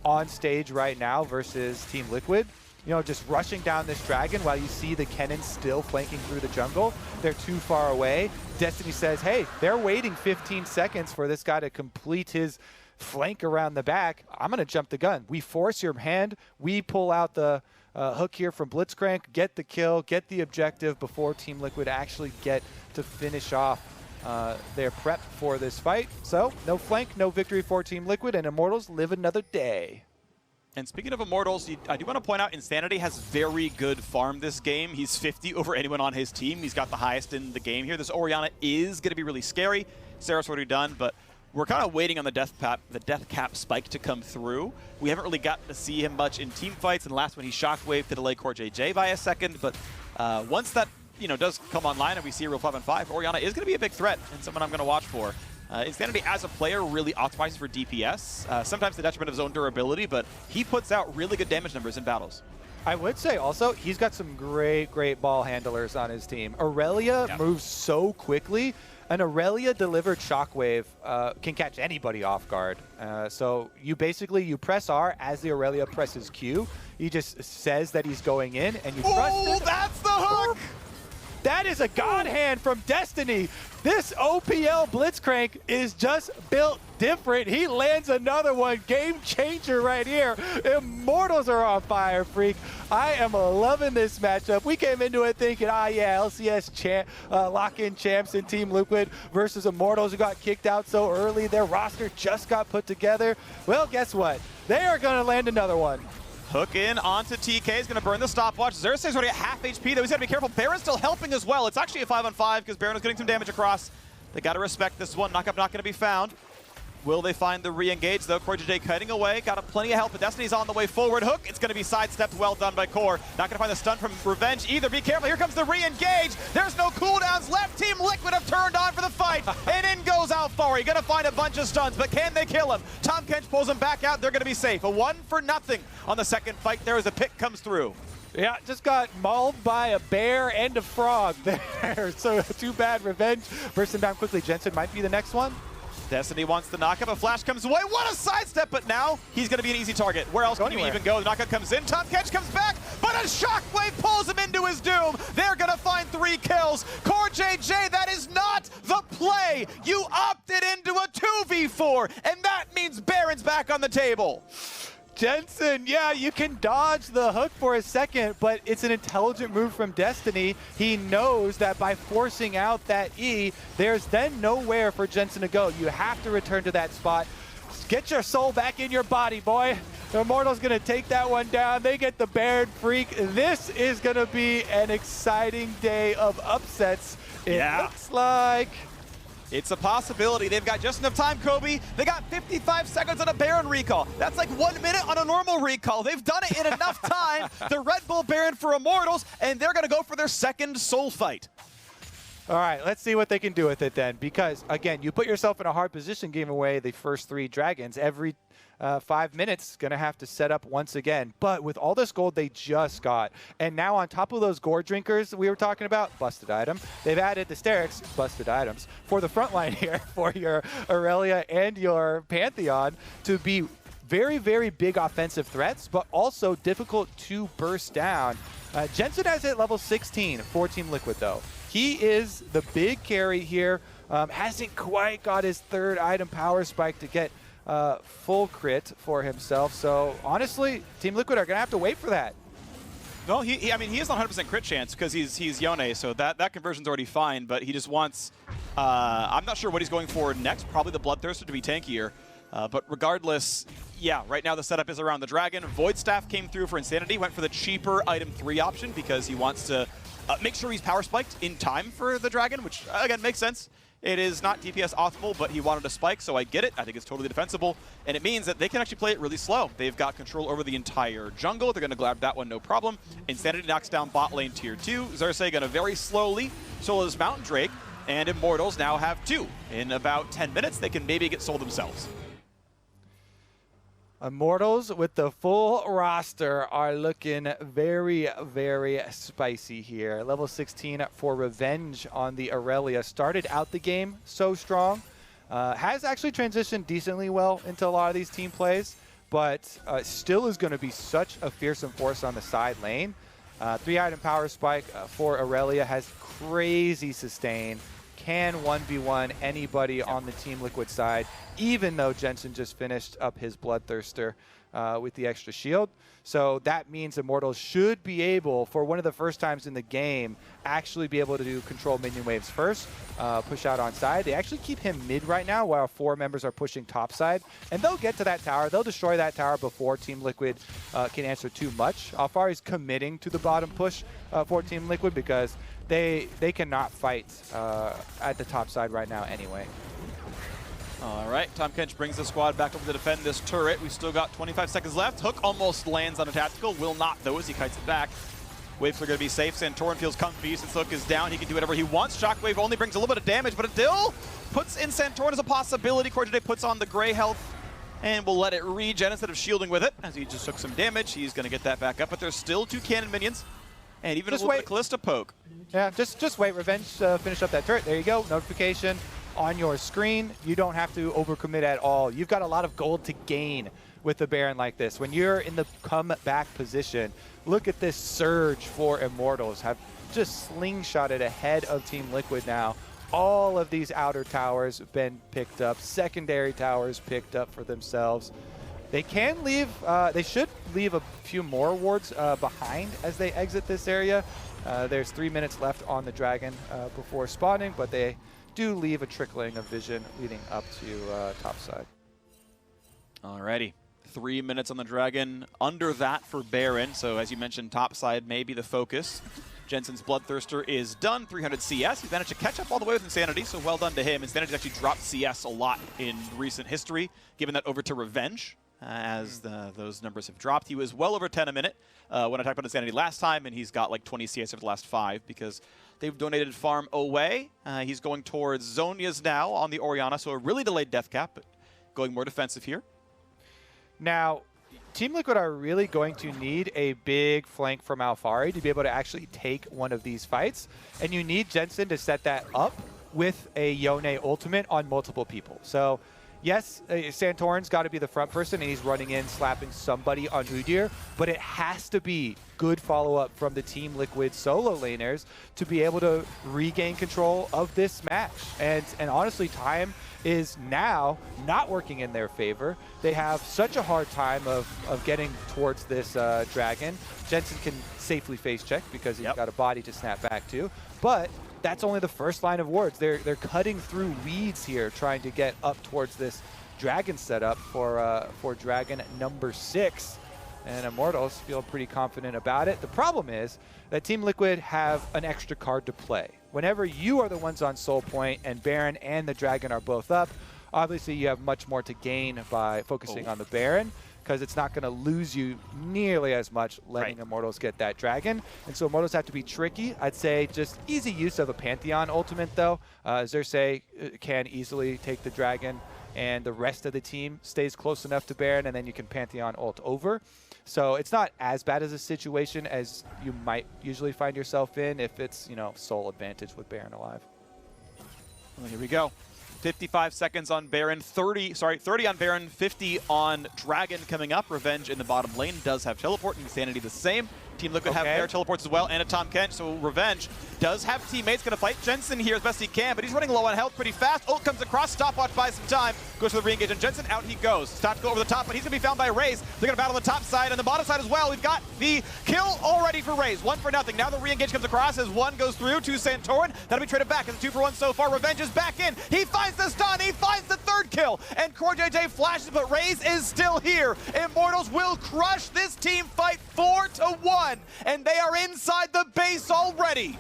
on stage right now versus Team Liquid, you know, just rushing down this Dragon while you see the Kennen still flanking through the jungle. They're too far away. Destiny says, hey, they're waiting 15 seconds for this guy to complete his flank around the back. I'm going to jump the gun. We force your hand. We pull out the hook here from Blitzcrank, get the kill, get the objective before Team Liquid actually get to finish off their prep for this fight. So no flank, no victory for Team Liquid, and Immortals live another day. And speaking of Immortals, I do want to point out Insanity has very good farm this game. He's 50 over anyone on his team. He's got the highest in the game here. This Orianna is going to be really scary. Sarah's already done, but we're kind of waiting on the death cap spike to come through. We haven't really gotten to see him much in team fights, and last one he shockwave to delay CoreJJ by a second. But once that does come online and we see a real 5-on-5, Orianna is going to be a big threat and someone I'm going to watch for. Insanity as a player really optimizes for DPS, sometimes to the detriment of his own durability, but he puts out really good damage numbers in battles. I would say also he's got some great ball handlers on his team. Aurelia moves so quickly. An Aurelia delivered shockwave can catch anybody off guard. So you press R as the Aurelia presses Q. He just says that he's going in, and you trust it. That's the hook! That is a god hand from Destiny. This OPL Blitzcrank is just built different. He lands another one. Game changer right here. Immortals are on fire, Freak. I am loving this matchup. We came into it thinking, LCS lock-in champs in Team Liquid versus Immortals who got kicked out so early. Their roster just got put together. Well, guess what? They are going to land another one. Hook in onto TK, is going to burn the stopwatch. Xerxes already at half HP, though he's got to be careful. Baron's still helping as well. It's actually a 5-on-5 because Baron is getting some damage across. They got to respect this one. Knockup not going to be found. Will they find the re-engage, though? CoreJJ cutting away. Got plenty of help, but Destiny's on the way forward. Hook, it's going to be sidestepped. Well done by Core. Not going to find the stun from Revenge either. Be careful. Here comes the re-engage. There's no cooldowns left. Team Liquid have turned on for the fight. And in goes Alfari. Going to find a bunch of stuns, but can they kill him? Tom Kench pulls him back out. They're going to be safe. A 1-for-0 on the second fight there as a pick comes through. Yeah, just got mauled by a bear and a frog there. So too bad. Revenge bursting down quickly. Jensen might be the next one. Destiny wants the knockup, a flash comes away, what a sidestep, but now he's going to be an easy target. Where else can you even go? The knockup comes in, top catch comes back, but a shockwave pulls him into his doom. They're going to find 3 kills. CoreJJ, that is not the play. You opted into a 2v4, and that means Baron's back on the table. Jensen, yeah, you can dodge the hook for a second, but it's an intelligent move from Destiny. He knows that by forcing out that E, there's then nowhere for Jensen to go. You have to return to that spot. Get your soul back in your body, boy. The Immortals gonna take that one down. They get the Baron Freak. This is gonna be an exciting day of upsets. It looks like. It's a possibility. They've got just enough time, Kobe. They got 55 seconds on a Baron recall. That's like 1 minute on a normal recall. They've done it in enough time. The Red Bull Baron for Immortals, and they're going to go for their second soul fight. All right, let's see what they can do with it then. Because, again, you put yourself in a hard position giving away the first 3 dragons. Every 5 minutes, going to have to set up once again. But with all this gold they just got, and now on top of those gore drinkers we were talking about, busted item, they've added the Sterix, busted items, for the front line here for your Aurelia and your Pantheon to be very, very big offensive threats, but also difficult to burst down. Jensen has hit level 16 for Team Liquid, though. He is the big carry here. Hasn't quite got his 3rd item power spike to get full crit for himself. So honestly, Team Liquid are going to have to wait for that. No, I mean, he has 100% crit chance because he's Yone, so that conversion's already fine, but he just wants, I'm not sure what he's going for next, probably the Bloodthirster to be tankier. But regardless, yeah, right now the setup is around the Dragon. Void Staff came through for Insanity, went for the cheaper item 3 option because he wants to make sure he's power spiked in time for the Dragon, which, again, makes sense. It is not DPS optimal, but he wanted a spike, so I get it. I think it's totally defensible, and it means that they can actually play it really slow. They've got control over the entire jungle. They're going to grab that one, no problem. Insanity knocks down bot lane tier 2. Xerxes going to very slowly solo this Mountain Drake, and Immortals now have 2. In about 10 minutes, they can maybe get sold themselves. Immortals with the full roster are looking very, very spicy here. Level 16 for Revenge on the Aurelia. Started out the game so strong. Has actually transitioned decently well into a lot of these team plays, but still is going to be such a fearsome force on the side lane. 3 item power spike for Aurelia, has crazy sustain. Can 1v1 anybody on the Team Liquid side, even though Jensen just finished up his Bloodthirster with the extra shield. So that means Immortals should be able, for one of the first times in the game, actually be able to do control minion waves first, push out on side. They actually keep him mid right now while 4 members are pushing top side. And they'll get to that tower. They'll destroy that tower before Team Liquid can answer too much. Alfari's committing to the bottom push for Team Liquid because they cannot fight at the top side right now anyway. All right, Tom Kench brings the squad back over to defend this turret. We've still got 25 seconds left. Hook almost lands on a tactical, will not though as he kites it back. Waves are going to be safe. Santorin feels comfy since Hook is down. He can do whatever he wants. Shockwave only brings a little bit of damage, but Adil puts in Santorin as a possibility. CoreJJ puts on the gray health and will let it regen instead of shielding with it. As he just took some damage, he's going to get that back up, but there's still 2 cannon minions and even just a little bit of Callista poke. Yeah, just wait. Revenge finish up that turret. There you go. Notification on your screen. You don't have to overcommit at all. You've got a lot of gold to gain with the Baron like this. When you're in the comeback position, look at this surge for Immortals. Have just slingshotted ahead of Team Liquid now. All of these outer towers have been picked up. Secondary towers picked up for themselves. They can leave, they should leave a few more wards behind as they exit this area. There's 3 minutes left on the Dragon before spawning, but they do leave a trickling of vision leading up to topside. Alrighty, 3 minutes on the Dragon. Under that for Baron, so as you mentioned, topside may be the focus. Jensen's Bloodthirster is done, 300 CS. He's managed to catch up all the way with Insanity, so well done to him. Insanity's actually dropped CS a lot in recent history, giving that over to Revenge. As those numbers have dropped. He was well over 10 a minute when I talked about Insanity last time, and he's got like 20 CS over the last 5 because they've donated farm away. He's going towards Zonia's now on the Orianna, so a really delayed death cap, but going more defensive here. Now, Team Liquid are really going to need a big flank from Alfari to be able to actually take one of these fights, and you need Jensen to set that up with a Yone ultimate on multiple people. So yes, Santorin's got to be the front person, and he's running in, slapping somebody on Udyr, but it has to be good follow-up from the Team Liquid solo laners to be able to regain control of this match. And honestly, time is now not working in their favor. They have such a hard time of getting towards this dragon. Jensen can safely face check because he's got a body to snap back to, but that's only the first line of wards. They're cutting through weeds here, trying to get up towards this dragon setup for dragon number 6. And Immortals feel pretty confident about it. The problem is that Team Liquid have an extra card to play. Whenever you are the ones on Soul Point and Baron and the dragon are both up, obviously you have much more to gain by focusing on the Baron, because it's not going to lose you nearly as much letting Immortals get that dragon. And so Immortals have to be tricky. I'd say just easy use of a Pantheon ultimate, though. Xerxes can easily take the dragon, and the rest of the team stays close enough to Baron, and then you can Pantheon ult over. So it's not as bad as a situation as you might usually find yourself in if it's, you know, sole advantage with Baron alive. Well, here we go. 55 seconds on Baron, 30 on Baron, 50 on Dragon coming up. Revenge in the bottom lane does have teleport, and Insanity the same. Team Liquid have their teleports as well, and a Tom Kent, so Revenge does have teammates. Going to fight Jensen here as best he can, but he's running low on health pretty fast. Ult comes across, stopwatch buys some time, goes for the re-engage on Jensen, out he goes. Stop to go over the top, but he's going to be found by Raze. They're going to battle the top side and the bottom side as well. We've got the kill already for Raze, 1-0. Now the re-engage comes across as one goes through to Santorin. That'll be traded back as a 2-for-1 so far. Revenge is back in. He finds the stun, he finds the third kill, and CoreJJ flashes, but Raze is still here. Immortals will crush this team fight 4-1, and they are inside the base already.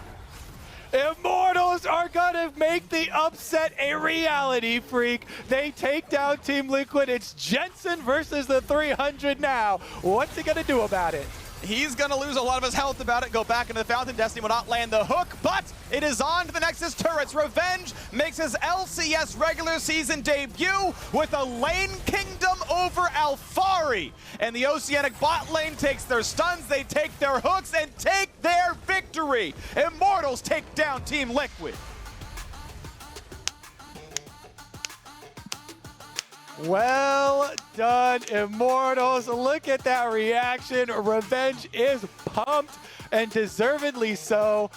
Immortals are gonna make the upset a reality, Freak. They take down Team Liquid. It's Jensen versus the 300 now. What's he gonna do about it? He's going to lose a lot of his health about it, go back into the Fountain. Destiny will not land the hook, but it is on to the Nexus turrets. Revenge makes his LCS regular season debut with a lane kingdom over Alphari. And the Oceanic bot lane takes their stuns, they take their hooks, and take their victory. Immortals take down Team Liquid. Well done, Immortals. Look at that reaction. Revenge is pumped, and deservedly so.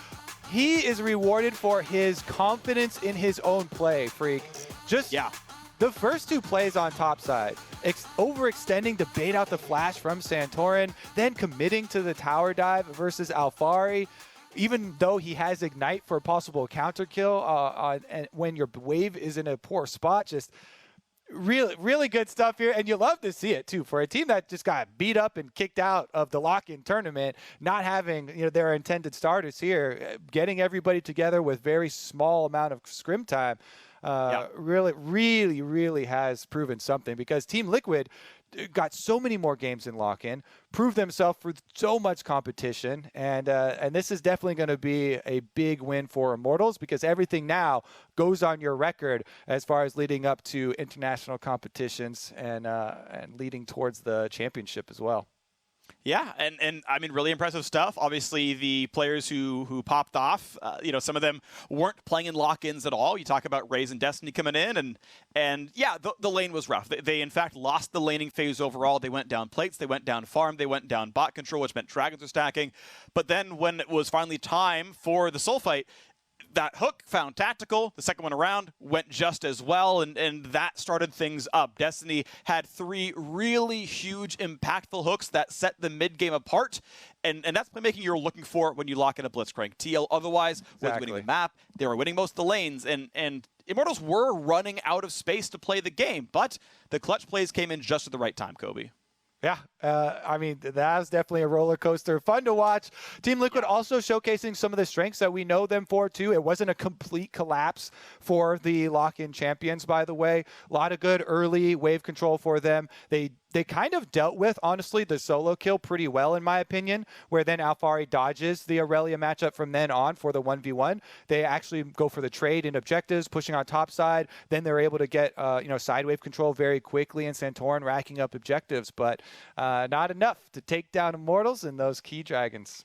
He is rewarded for his confidence in his own play, Freak. Just the first two plays on top side, overextending to bait out the flash from Santorin, then committing to the tower dive versus Alphari. Even though he has Ignite for a possible counter kill and when your wave is in a poor spot, just really good stuff here, and you love to see it too for a team that just got beat up and kicked out of the lock-in tournament, not having their intended starters here, getting everybody together with very small amount of scrim time. Really has proven something, because Team Liquid got so many more games in lock-in, proved themselves through so much competition, and this is definitely going to be a big win for Immortals, because everything now goes on your record as far as leading up to international competitions and leading towards the championship as well. Yeah, and I mean, really impressive stuff. Obviously, the players who popped off, some of them weren't playing in lock-ins at all. You talk about Raze and Destiny coming in, and yeah, the lane was rough. They in fact lost the laning phase overall. They went down plates, they went down farm, they went down bot control, which meant dragons were stacking. But then when it was finally time for the soul fight, that hook found tactical. The second one around went just as well, and that started things up. Destiny had 3 really huge, impactful hooks that set the mid-game apart, and that's playmaking you're looking for when you lock in a Blitzcrank. TL otherwise was winning the map. They were winning most of the lanes, and Immortals were running out of space to play the game, but the clutch plays came in just at the right time, Kobe. Yeah, I mean, that was definitely a roller coaster. Fun to watch. Team Liquid also showcasing some of the strengths that we know them for, too. It wasn't a complete collapse for the lock-in champions, by the way. A lot of good early wave control for them. They kind of dealt with, honestly, the solo kill pretty well, in my opinion, where then Alphari dodges the Aurelia matchup from then on for the 1v1. They actually go for the trade in objectives, pushing on top side. Then they're able to get side wave control very quickly, and Santorin racking up objectives, but not enough to take down Immortals and those key dragons.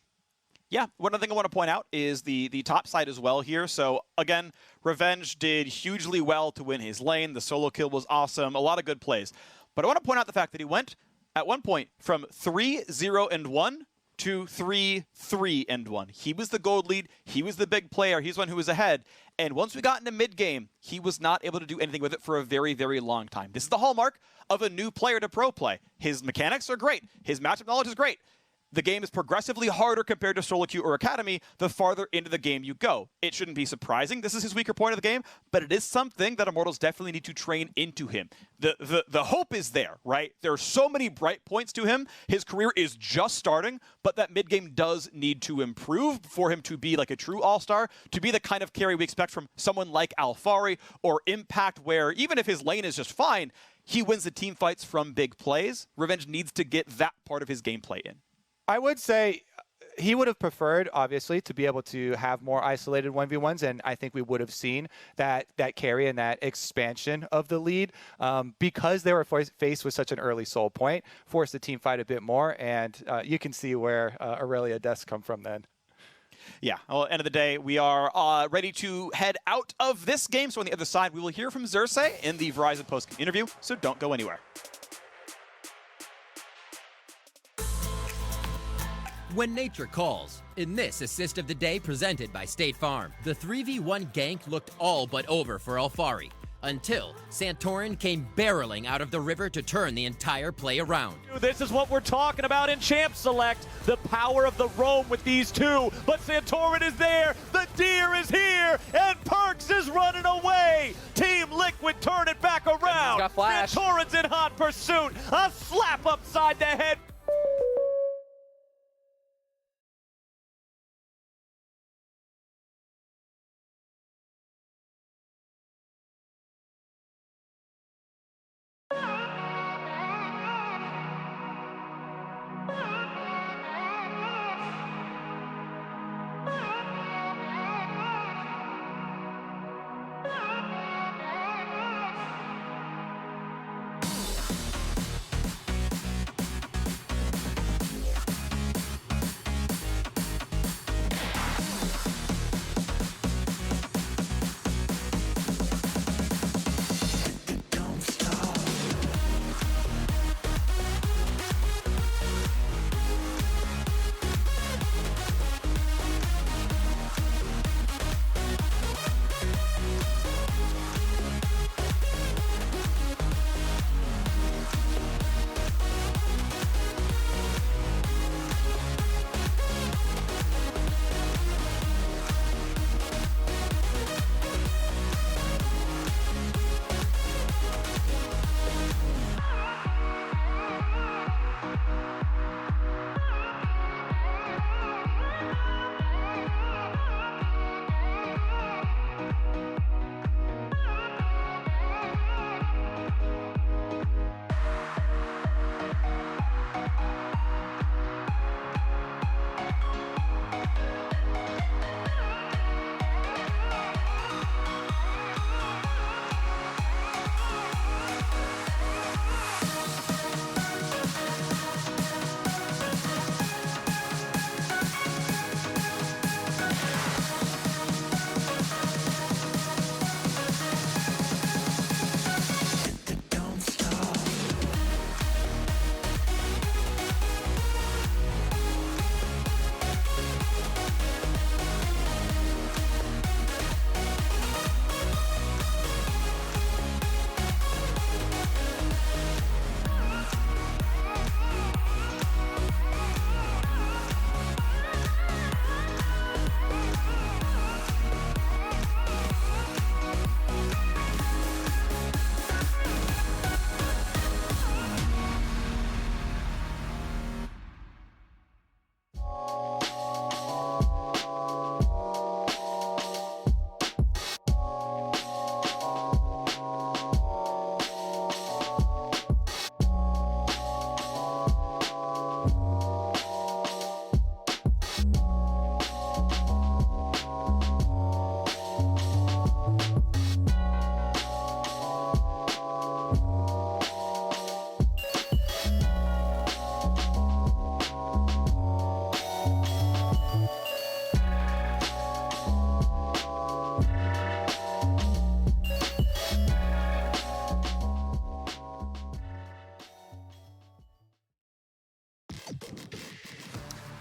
Yeah, one other thing I want to point out is the top side as well here. So again, Revenge did hugely well to win his lane. The solo kill was awesome. A lot of good plays. But I want to point out the fact that he went at one point from 3-0-1 to 3-3-1. He was the gold lead. He was the big player. He's one who was ahead. And once we got into mid-game, he was not able to do anything with it for a very, very long time. This is the hallmark of a new player to pro play. His mechanics are great. His matchup knowledge is great. The game is progressively harder compared to solo queue or academy the farther into the game you go. It shouldn't be surprising. This is his weaker point of the game, but it is something that Immortals definitely need to train into him. The hope is there, right? There are so many bright points to him. His career is just starting, but that mid game does need to improve for him to be like a true all-star, to be the kind of carry we expect from someone like Alphari or Impact, where even if his lane is just fine, he wins the team fights from big plays. Revenge needs to get that part of his gameplay in. I would say he would have preferred, obviously, to be able to have more isolated 1v1s, and I think we would have seen that carry and that expansion of the lead because they were faced with such an early soul point, forced the team fight a bit more, and you can see where Aurelia deaths come from then. Yeah, well, end of the day, we are ready to head out of this game. So on the other side, we will hear from Xerxes in the Verizon post interview, so don't go anywhere. When nature calls, in this assist of the day presented by State Farm, the 3v1 gank looked all but over for Alphari, until Santorin came barreling out of the river to turn the entire play around. This is what we're talking about in Champ Select, the power of the roam with these two, but Santorin is there, the deer is here, and Perks is running away! Team Liquid turn it back around! Santorin's in hot pursuit, a slap upside the head!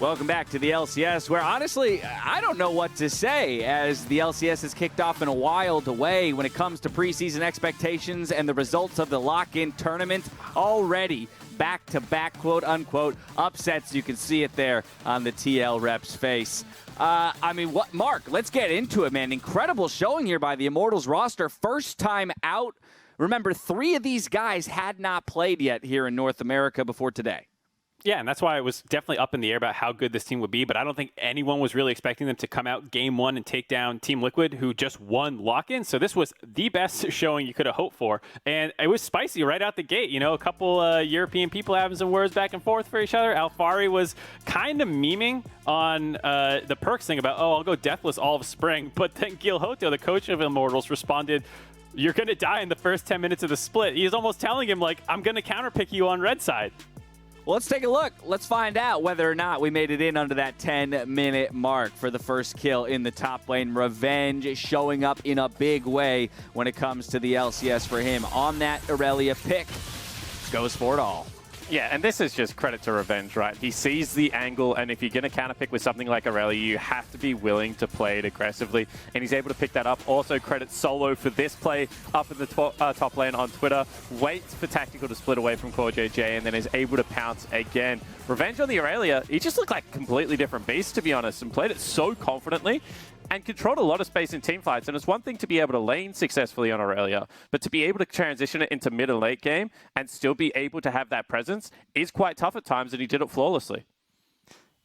Welcome back to the LCS, where honestly, I don't know what to say, as the LCS has kicked off in a wild way when it comes to preseason expectations and the results of the lock-in tournament. Already back-to-back, quote-unquote, upsets. You can see it there on the TL rep's face. I mean, what, Mark, let's get into it, man. Incredible showing here by the Immortals roster. First time out. Remember, 3 of these guys had not played yet here in North America before today. Yeah, and that's why it was definitely up in the air about how good this team would be, but I don't think anyone was really expecting them to come out game 1 and take down Team Liquid, who just won lock-in. So this was the best showing you could have hoped for. And it was spicy right out the gate. You know, a couple European people having some words back and forth for each other. Alfari was kind of memeing on the Perks thing about, oh, I'll go deathless all of spring. But then Gil Hoto, the coach of Immortals, responded, you're going to die in the first 10 minutes of the split. He's almost telling him, like, I'm going to counterpick you on red side. Well, let's take a look. Let's find out whether or not we made it in under that 10-minute mark for the first kill in the top lane. Revenge showing up in a big way when it comes to the LCS for him. On that Irelia pick, goes for it all. Yeah, and this is just credit to Revenge, right? He sees the angle, and if you're going to counterpick with something like Irelia, you have to be willing to play it aggressively, and he's able to pick that up. Also, credit Solo for this play up in the top lane on Twitter. Waits for Tactical to split away from CoreJJ, and then is able to pounce again. Revenge on the Irelia, he just looked like a completely different beast, to be honest, and played it so confidently and controlled a lot of space in team fights. And it's one thing to be able to lane successfully on Irelia, but to be able to transition it into mid and late game and still be able to have that presence is quite tough at times, and he did it flawlessly.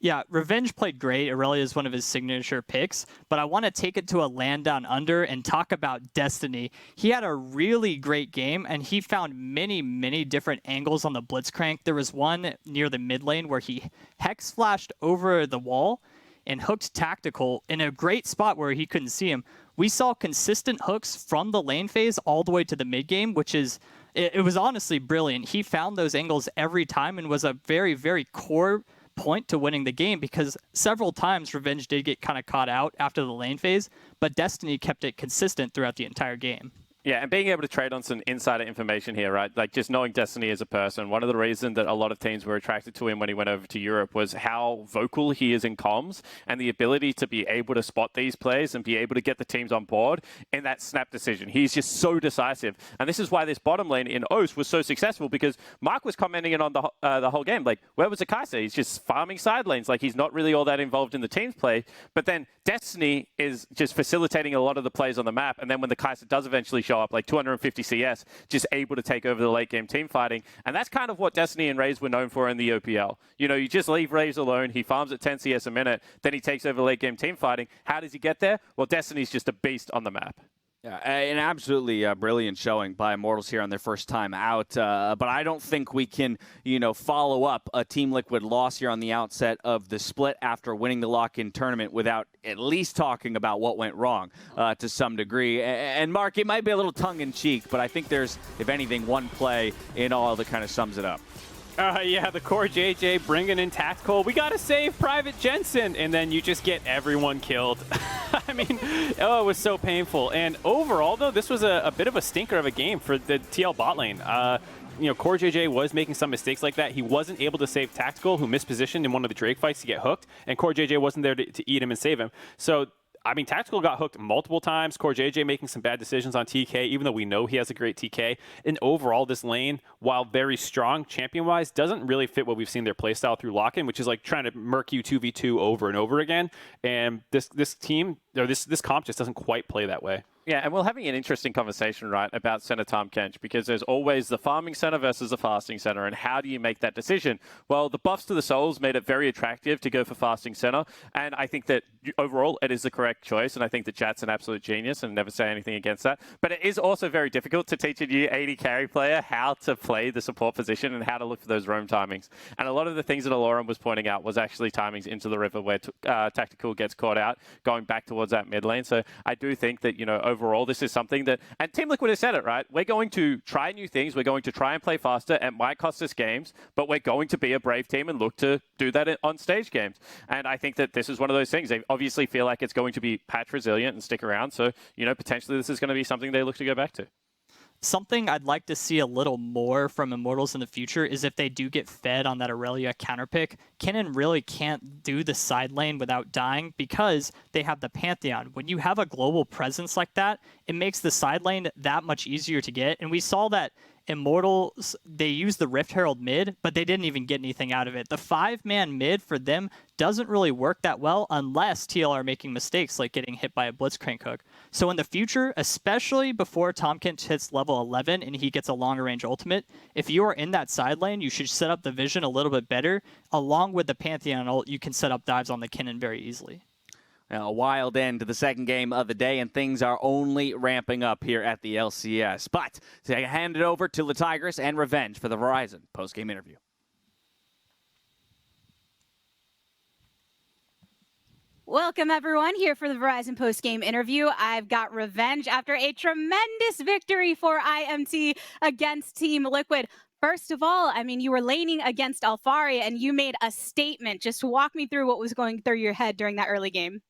Yeah, Revenge played great. Irelia is one of his signature picks, but I want to take it to a land down under and talk about Destiny. He had a really great game, and he found many different angles on the Blitzcrank. There was one near the mid lane where he hex flashed over the wall and hooked Tactical in a great spot where he couldn't see him. We saw consistent hooks from the lane phase all the way to the mid game, which is, it was honestly brilliant. He found those angles every time and was a very core point to winning the game, because several times Revenge did get kind of caught out after the lane phase, but Destiny kept it consistent throughout the entire game. Yeah, and being able to trade on some insider information here, right? Like just knowing Destiny as a person. One of the reasons that a lot of teams were attracted to him when he went over to Europe was how vocal he is in comms and the ability to be able to spot these plays and be able to get the teams on board in that snap decision. He's just so decisive. And this is why this bottom lane in Oast was so successful, because Mark was commenting on the whole game, like, where was Akaisa? He's just farming side lanes. Like, he's not really all that involved in the team's play. But then Destiny is just facilitating a lot of the plays on the map. And then when the Kai'Sa does eventually show up, like 250 CS, just able to take over the late game team fighting. And that's kind of what Destiny and Raze were known for in the OPL. You know, you just leave Raze alone, he farms at 10 CS a minute, then he takes over late game team fighting. How does he get there? Well, Destiny's just a beast on the map. Yeah, an absolutely brilliant showing by Immortals here on their first time out. But I don't think we can, follow up a Team Liquid loss here on the outset of the split after winning the lock-in tournament without at least talking about what went wrong to some degree. And Mark, it might be a little tongue-in-cheek, but I think there's, if anything, one play in all that kind of sums it up. Yeah, the CoreJJ bringing in Tactical. We got to save Private Jensen. And then you just get everyone killed. I mean, oh, it was so painful. And overall, though, this was a bit of a stinker of a game for the TL bot lane. CoreJJ was making some mistakes like that. He wasn't able to save Tactical, who mispositioned in one of the Drake fights to get hooked. And CoreJJ wasn't there to eat him and save him. So, I mean, Tactical got hooked multiple times. CoreJJ making some bad decisions on TK, even though we know he has a great TK. And overall, this lane, while very strong champion-wise, doesn't really fit what we've seen their playstyle through lock-in, which is like trying to murk you 2v2 over and over again. And this team, or this comp just doesn't quite play that way. Yeah, and we're having an interesting conversation, right, about Center Tahm Kench, because there's always the farming center versus the fasting center, and how do you make that decision? Well, the buffs to the souls made it very attractive to go for fasting center, and I think that overall it is the correct choice, and I think that Jat's an absolute genius, and never say anything against that. But it is also very difficult to teach a new AD carry player how to play the support position and how to look for those roam timings. And a lot of the things that Aloran was pointing out was actually timings into the river where Tactical gets caught out, going back towards that mid lane. So I do think that, overall, this is something that, and Team Liquid has said it, right? We're going to try new things. We're going to try and play faster. It might cost us games, but we're going to be a brave team and look to do that on stage games. And I think that this is one of those things. They obviously feel like it's going to be patch resilient and stick around. So, potentially this is going to be something they look to go back to. Something I'd like to see a little more from Immortals in the future is if they do get fed on that Aurelia counterpick, Kennen really can't do the side lane without dying because they have the Pantheon. When you have a global presence like that, it makes the side lane that much easier to get. And we saw that Immortals, they used the Rift Herald mid, but they didn't even get anything out of it. The 5-man mid for them doesn't really work that well unless TL are making mistakes like getting hit by a Blitzcrank hook. So in the future, especially before Tomkins hits level 11 and he gets a longer range ultimate, if you are in that side lane, you should set up the vision a little bit better. Along with the Pantheon ult, you can set up dives on the Kennen very easily. A wild end to the second game of the day, and things are only ramping up here at the LCS. But to hand it over to Tigress and Revenge for the Verizon post-game interview. Welcome, everyone, here for the Verizon post-game interview. I've got Revenge after a tremendous victory for IMT against Team Liquid. First of all, I mean, you were laning against Alphari, and you made a statement. Just walk me through what was going through your head during that early game.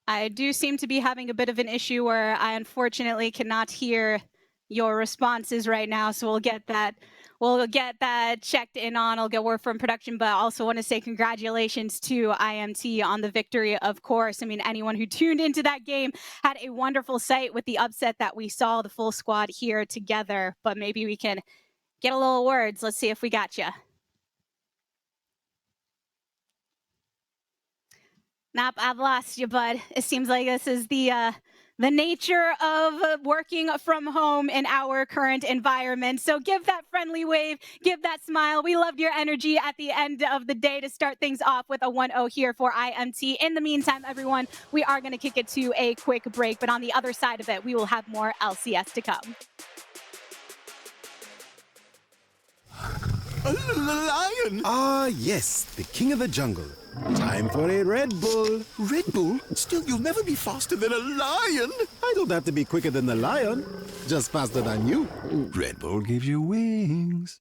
I do seem to be having a bit of an issue where I unfortunately cannot hear your responses right now, so we'll get that checked in on. I'll get word from production, but I also want to say congratulations to IMT on the victory, of course. I mean, anyone who tuned into that game had a wonderful sight with the upset that we saw, the full squad here together, but maybe we can get a little words. Let's see if we got you. Nope, I've lost you, bud. It seems like this is the nature of working from home in our current environment. So give that friendly wave, give that smile. We loved your energy at the end of the day to start things off with a 1-0 here for IMT. In the meantime, everyone, we are going to kick it to a quick break, but on the other side of it, we will have more LCS to come. A lion! Ah, yes, the king of the jungle. Time for a Red Bull. Red Bull? Still, you'll never be faster than a lion. I don't have to be quicker than the lion, just faster than you. Red Bull gives you wings.